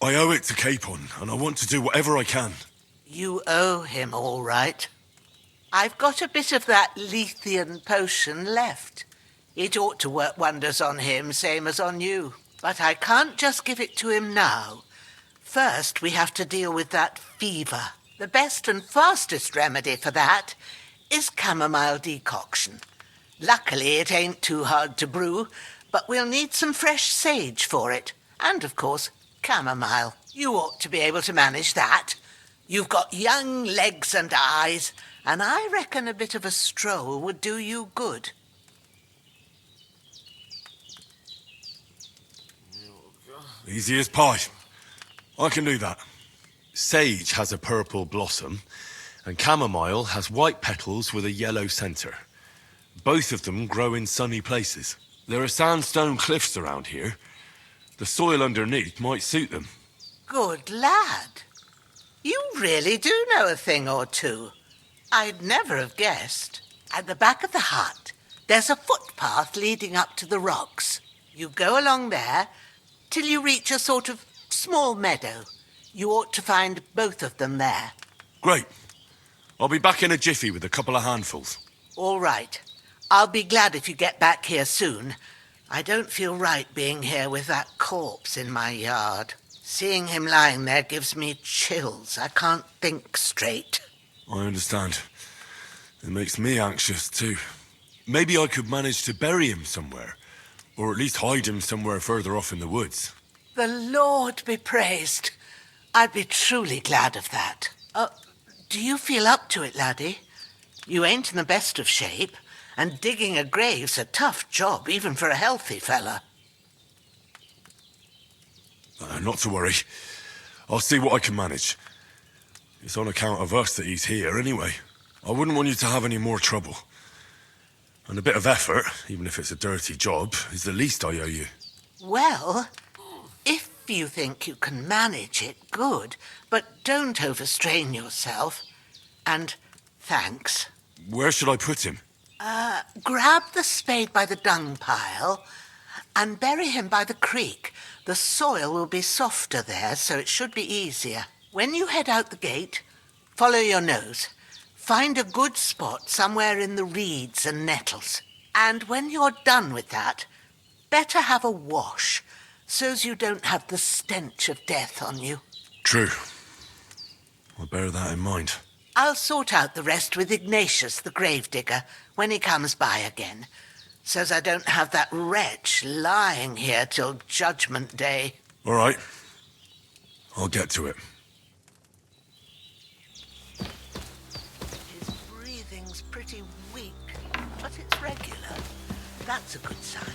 I owe it to Capon, and I want to do whatever I can. You owe him, all right. I've got a bit of that Lethean potion left. It ought to work wonders on him, same as on you. But I can't just give it to him now. First, we have to deal with that fever. The best and fastest remedy for that is chamomile decoction. Luckily, it ain't too hard to brew, but we'll need some fresh sage for it. And, of course, chamomile. You ought to be able to manage that. You've got young legs and eyes, and I reckon a bit of a stroll would do you good. Easy as pie. I can do that. Sage has a purple blossom, and chamomile has white petals with a yellow center. Both of them grow in sunny places. There are sandstone cliffs around here. The soil underneath might suit them. Good lad. You really do know a thing or two. I'd never have guessed. At the back of the hut, There's a footpath leading up to the rocks. You go along there till you reach a sort of small meadow. You ought to find both of them there. Great. I'll be back in a jiffy with a couple of handfuls. All right. I'll be glad if you get back here soon. I don't feel right being here with that corpse in my yard. Seeing him lying there gives me chills. I can't think straight. I understand. It makes me anxious too. Maybe I could manage to bury him somewhere, or at least hide him somewhere further off in the woods. The Lord be praised. I'd be truly glad of that. Do you feel up to it, laddie? You ain't in the best of shape, and digging a grave's a tough job, even for a healthy fella. Not to worry. I'll see what I can manage. It's on account of us that he's here anyway. I wouldn't want you to have any more trouble. And a bit of effort, even if it's a dirty job, is the least I owe you. Well, if you think you can manage it, good. But don't overstrain yourself. And thanks. Where should I put him? Grab the spade by the dung pile and bury him by the creek. The soil will be softer there, so it should be easier. When you head out the gate, follow your nose. Find a good spot somewhere in the reeds and nettles. And when you're done with that, better have a wash, so's you don't have the stench of death on you. True. I'll bear that in mind. I'll sort out the rest with Ignatius, the gravedigger, when he comes by again, so's I don't have that wretch lying here till Judgment Day. All right. I'll get to it. His breathing's pretty weak, but it's regular. That's a good sign.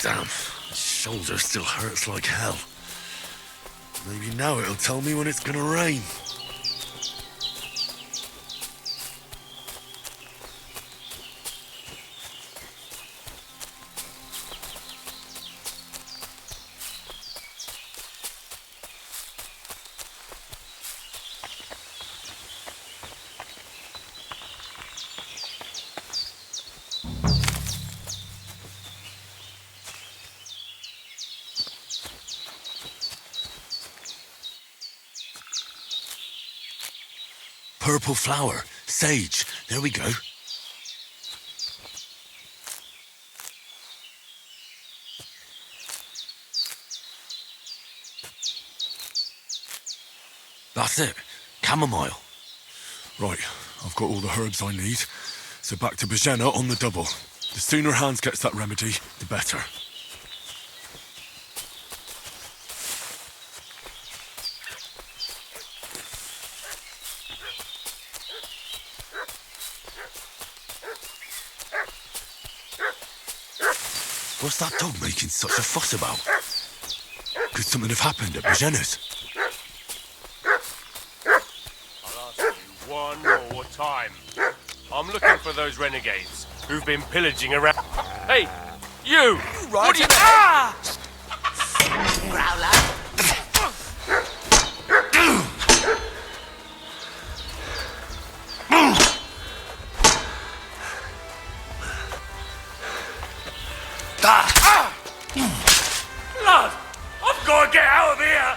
Damn, my shoulder still hurts like hell. Maybe now it'll tell me when it's gonna rain. Purple flower, sage, there we go. That's it, chamomile. Right, I've got all the herbs I need, so back to Bajena on the double. The sooner Hans gets that remedy, the better. What's that dog making such a fuss about? Could something have happened at Bajena's? I'll ask you one more time. I'm looking for those renegades who've been pillaging around. Hey, you! What do you... Growler. Lad! I've got to get out of here!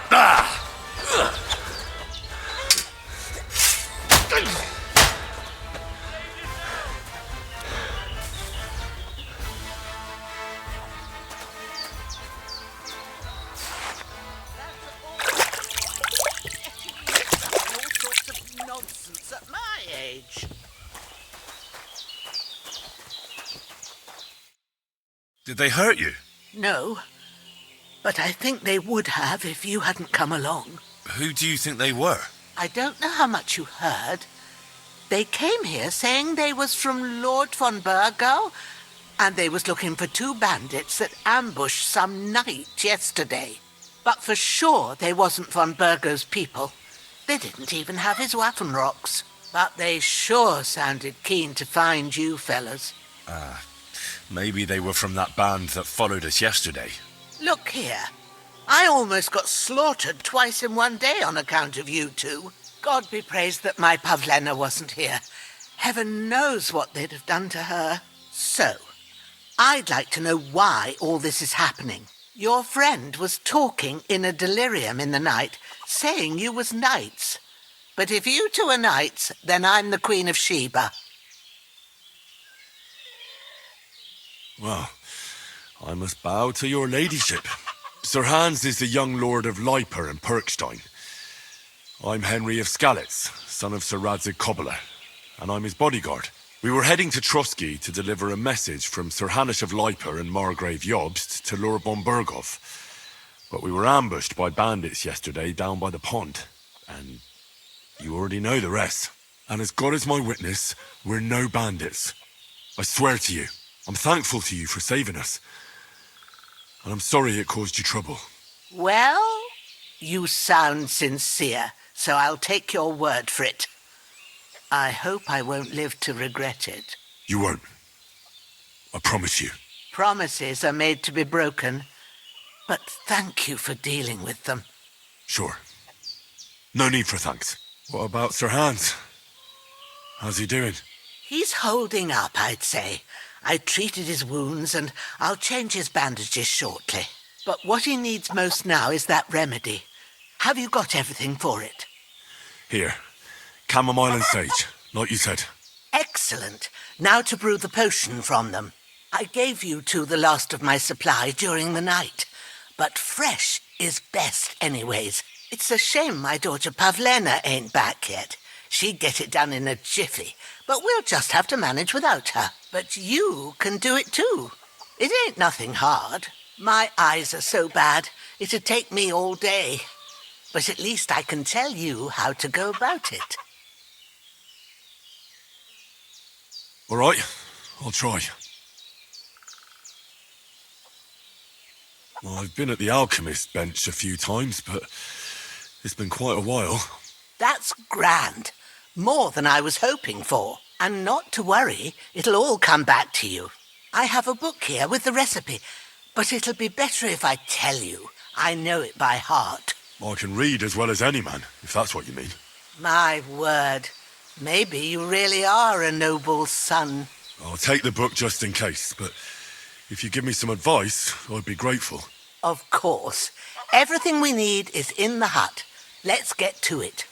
All sorts of nonsense at my age. Did they hurt you? No, but I think they would have if you hadn't come along. Who do you think they were? I don't know how much you heard. They came here saying they was from Lord von Burgo, and they was looking for 2 bandits that ambushed some knight yesterday. But for sure they wasn't von Burgo's people. They didn't even have his Waffenrocks. But they sure sounded keen to find you fellas. Maybe they were from that band that followed us yesterday. Look here. I almost got slaughtered twice in one day on account of you two. God be praised that my Pavlena wasn't here. Heaven knows what they'd have done to her. So, I'd like to know why all this is happening. Your friend was talking in a delirium in the night, saying you was knights. But if you two are knights, then I'm the Queen of Sheba. Well, I must bow to your ladyship. Sir Hans is the young lord of Leiper and Perkstein. I'm Henry of Skalitz, son of Sir Radzig Kobyla, and I'm his bodyguard. We were heading to Trotsky to deliver a message from Sir Hanish of Leiper and Margrave Jobst to Lord von Burgov. But we were ambushed by bandits yesterday down by the pond, and you already know the rest. And as God is my witness, we're no bandits. I swear to you. I'm thankful to you for saving us. And I'm sorry it caused you trouble. Well, you sound sincere, so I'll take your word for it. I hope I won't live to regret it. You won't. I promise you. Promises are made to be broken, but thank you for dealing with them. Sure. No need for thanks. What about Sir Hans? How's he doing? He's holding up, I'd say. I treated his wounds, and I'll change his bandages shortly. But what he needs most now is that remedy. Have you got everything for it? Here. Chamomile and sage, like you said. Excellent. Now to brew the potion from them. I gave you two the last of my supply during the night. But fresh is best anyways. It's a shame my daughter Pavlena ain't back yet. She'd get it done in a jiffy, but we'll just have to manage without her. But you can do it too. It ain't nothing hard. My eyes are so bad, it'd take me all day. But at least I can tell you how to go about it. All right, I'll try. Well, I've been at the alchemist bench a few times, but it's been quite a while. That's grand. More than I was hoping for. And not to worry, it'll all come back to you. I have a book here with the recipe, but it'll be better if I tell you. I know it by heart. I can read as well as any man, if that's what you mean. My word. Maybe you really are a noble son. I'll take the book just in case, but if you give me some advice, I'd be grateful. Of course. Everything we need is in the hut. Let's get to it.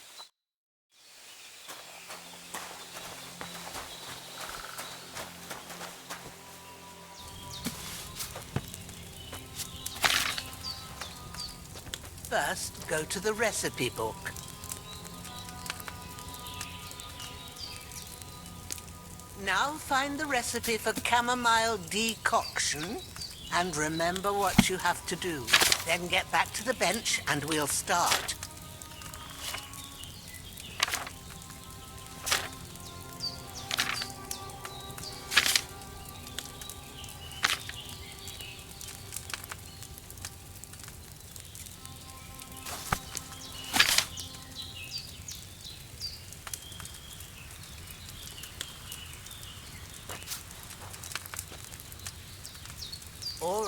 First, go to the recipe book. Now find the recipe for chamomile decoction and remember what you have to do. Then get back to the bench and we'll start.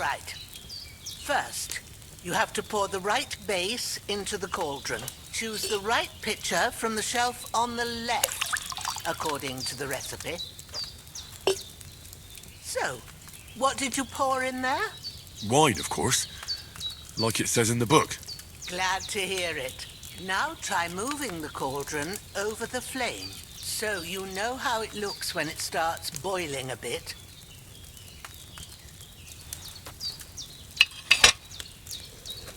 right. First, you have to pour the right base into the cauldron. Choose the right pitcher from the shelf on the left, according to the recipe. So, what did you pour in there? Wine, of course. Like it says in the book. Glad to hear it. Now try moving the cauldron over the flame, so you know how it looks when it starts boiling a bit.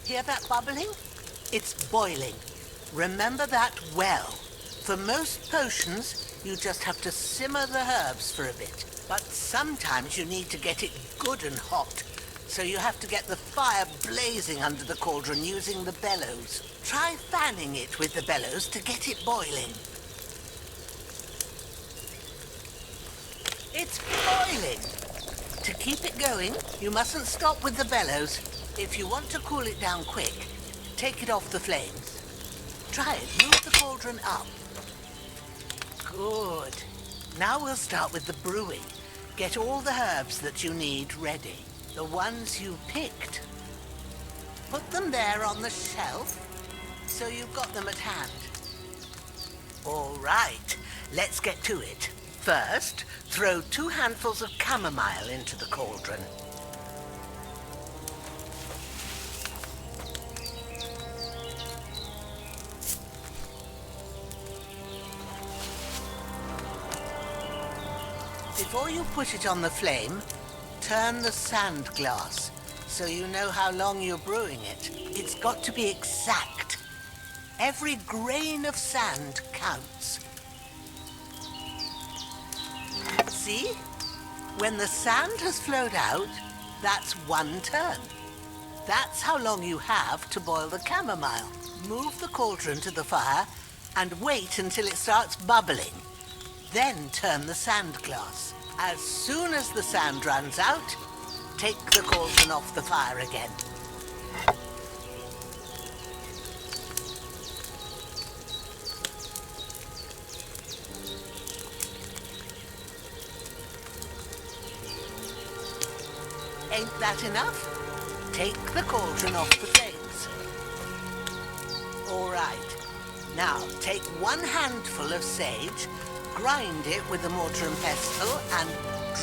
Hear that bubbling? It's boiling. Remember that well. For most potions, you just have to simmer the herbs for a bit. But sometimes you need to get it good and hot, so you have to get the fire blazing under the cauldron using the bellows. Try fanning it with the bellows to get it boiling. It's boiling! To keep it going, you mustn't stop with the bellows. If you want to cool it down quick, take it off the flames. Try it. Move the cauldron up. Good. Now we'll start with the brewing. Get all the herbs that you need ready. The ones you picked. Put them there on the shelf, so you've got them at hand. All right, let's get to it. First, throw 2 handfuls of chamomile into the cauldron. Before you put it on the flame, turn the sand glass so you know how long you're brewing it. It's got to be exact. Every grain of sand counts. See? When the sand has flowed out, that's 1 turn. That's how long you have to boil the chamomile. Move the cauldron to the fire and wait until it starts bubbling. Then turn the sand glass. As soon as the sand runs out, take the cauldron off the fire again. Ain't that enough? Take the cauldron off the flames. All right. Now, take 1 handful of sage, grind it with a mortar and pestle, and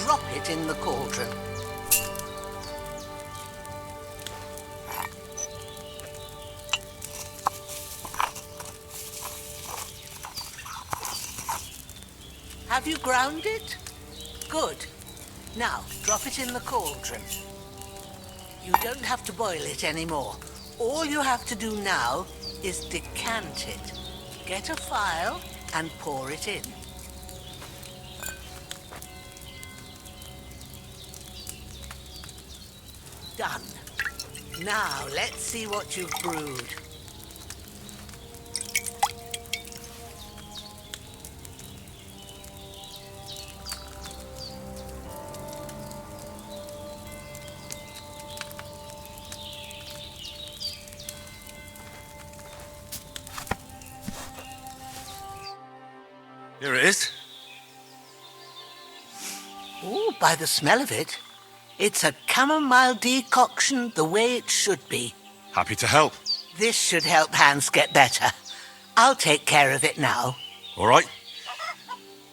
drop it in the cauldron. Have you ground it? Good. Now, drop it in the cauldron. You don't have to boil it anymore. All you have to do now is decant it. Get a phial and pour it in. Done. Now, let's see what you've brewed. Here it is. Ooh, by the smell of it, it's a chamomile decoction the way it should be. Happy to help. This should help Hans get better. I'll take care of it now. All right.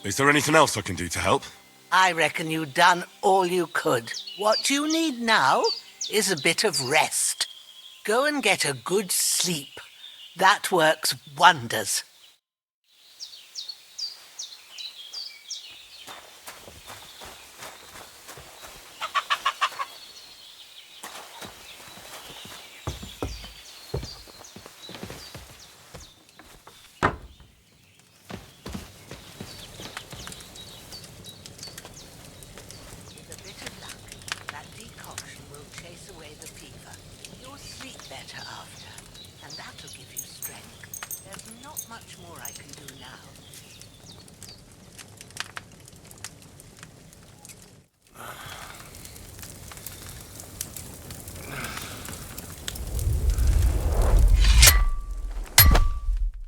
Is there anything else I can do to help? I reckon you've done all you could. What you need now is a bit of rest. Go and get a good sleep. That works wonders.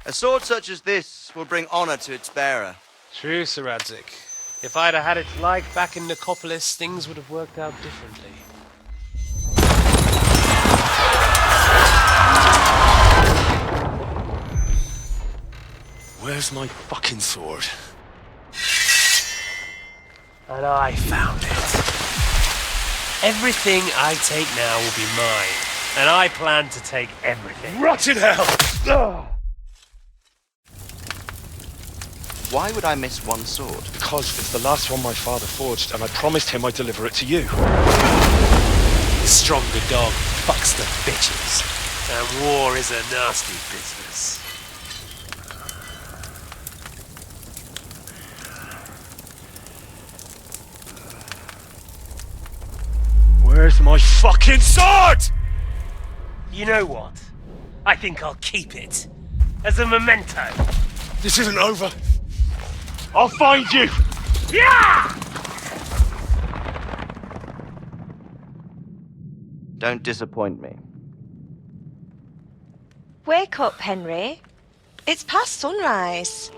A sword such as this will bring honor to its bearer. True, Sir Radzik. If I'd have had its like back in Nicopolis, things would have worked out differently. Where's my fucking sword? And I found it. Everything I take now will be mine, and I plan to take everything. Rot in hell! Ugh. Why would I miss one sword? Because it's the last one my father forged, and I promised him I'd deliver it to you. The stronger dog fucks the bitches, and war is a nasty business. Where's my fucking sword? You know what? I think I'll keep it. As a memento. This isn't over. I'll find you! Yeah! Don't disappoint me. Wake up, Henry. It's past sunrise.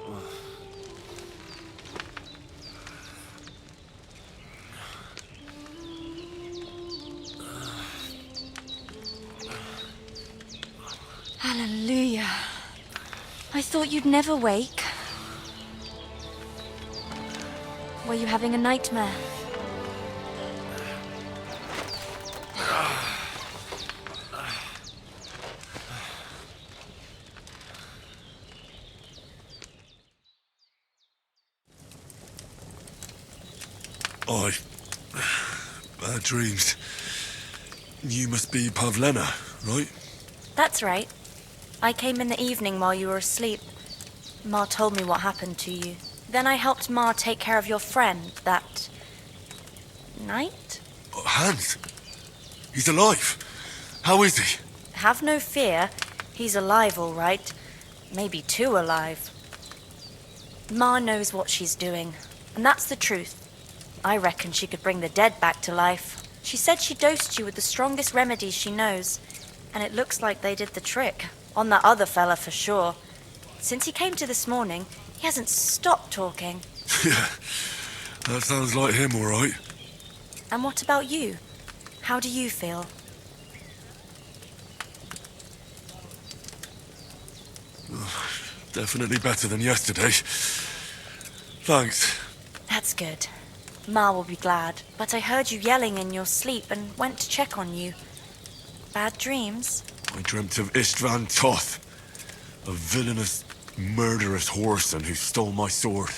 Hallelujah. I thought you'd never wake. Were you having a nightmare? Bad dreams. You must be Pavlena, right? That's right. I came in the evening while you were asleep. Ma told me what happened to you. Then I helped Ma take care of your friend that night? Hans? He's alive. How is he? Have no fear. He's alive, all right. Maybe too alive. Ma knows what she's doing, and that's the truth. I reckon she could bring the dead back to life. She said she dosed you with the strongest remedies she knows, and it looks like they did the trick. On that other fella for sure. Since he came to this morning, he hasn't stopped talking. Yeah, that sounds like him, all right. And what about you? How do you feel? Definitely better than yesterday. Thanks. That's good. Ma will be glad, but I heard you yelling in your sleep and went to check on you. Bad dreams? I dreamt of Istvan Toth, a villainous, murderous whoreson who stole my sword.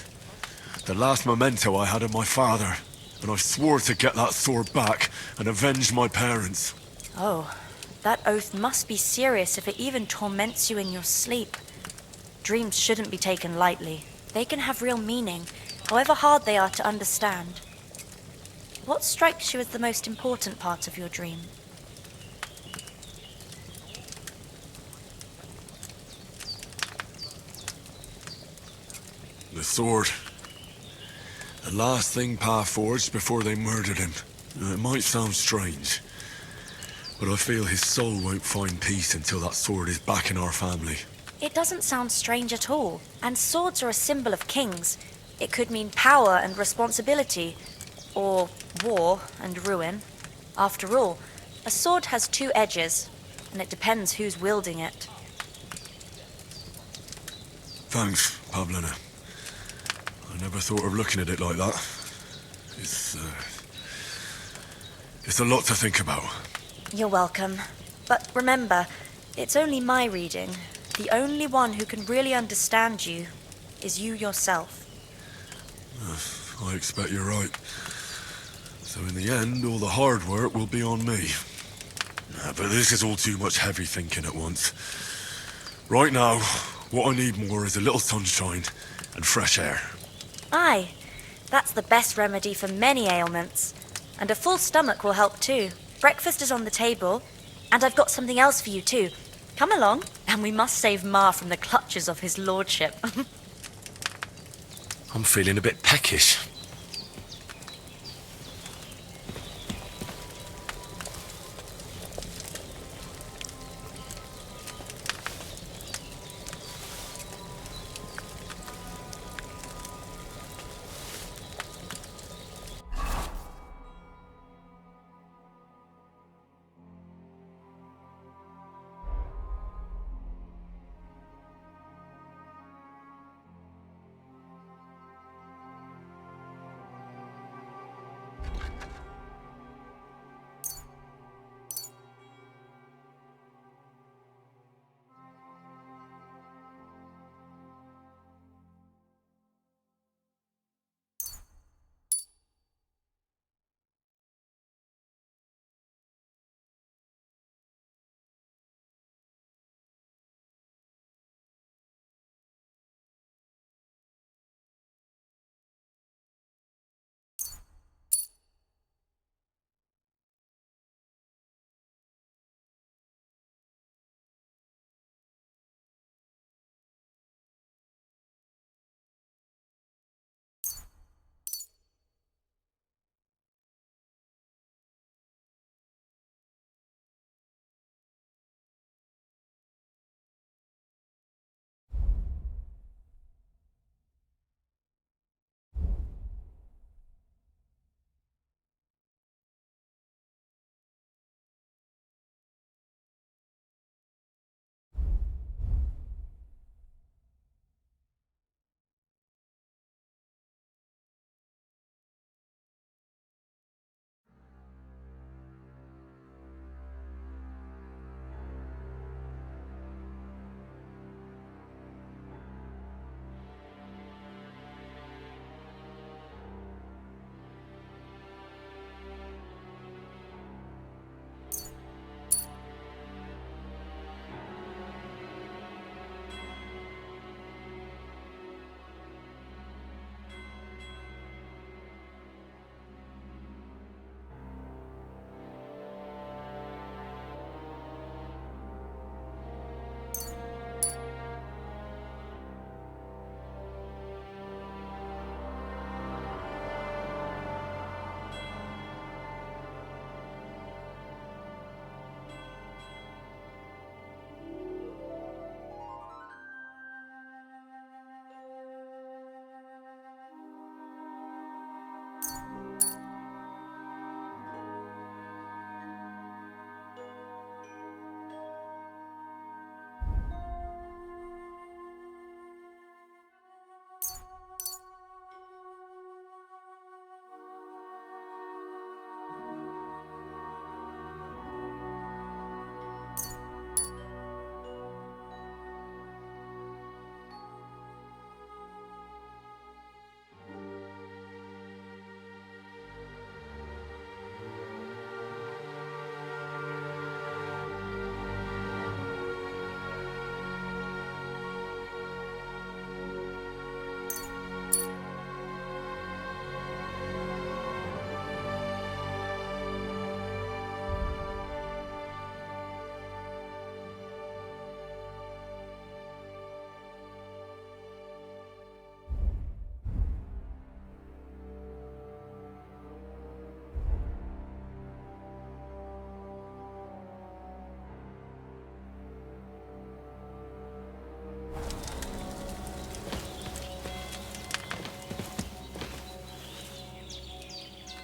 The last memento I had of my father, and I swore to get that sword back and avenge my parents. Oh, that oath must be serious if it even torments you in your sleep. Dreams shouldn't be taken lightly. They can have real meaning, however hard they are to understand. What strikes you as the most important part of your dream? The sword. The last thing Pa forged before they murdered him. It might sound strange, but I feel his soul won't find peace until that sword is back in our family. It doesn't sound strange at all. And swords are a symbol of kings. It could mean power and responsibility, or war and ruin. After all, a sword has two edges, and it depends who's wielding it. Thanks, Pavlena. I never thought of looking at it like that. It's a lot to think about. You're welcome. But remember, it's only my reading. The only one who can really understand you is you yourself. I expect you're right. So in the end, all the hard work will be on me. But this is all too much heavy thinking at once. Right now, what I need more is a little sunshine and fresh air. Aye, that's the best remedy for many ailments. And a full stomach will help too. Breakfast is on the table, and I've got something else for you too. Come along, and we must save Ma from the clutches of his lordship. I'm feeling a bit peckish.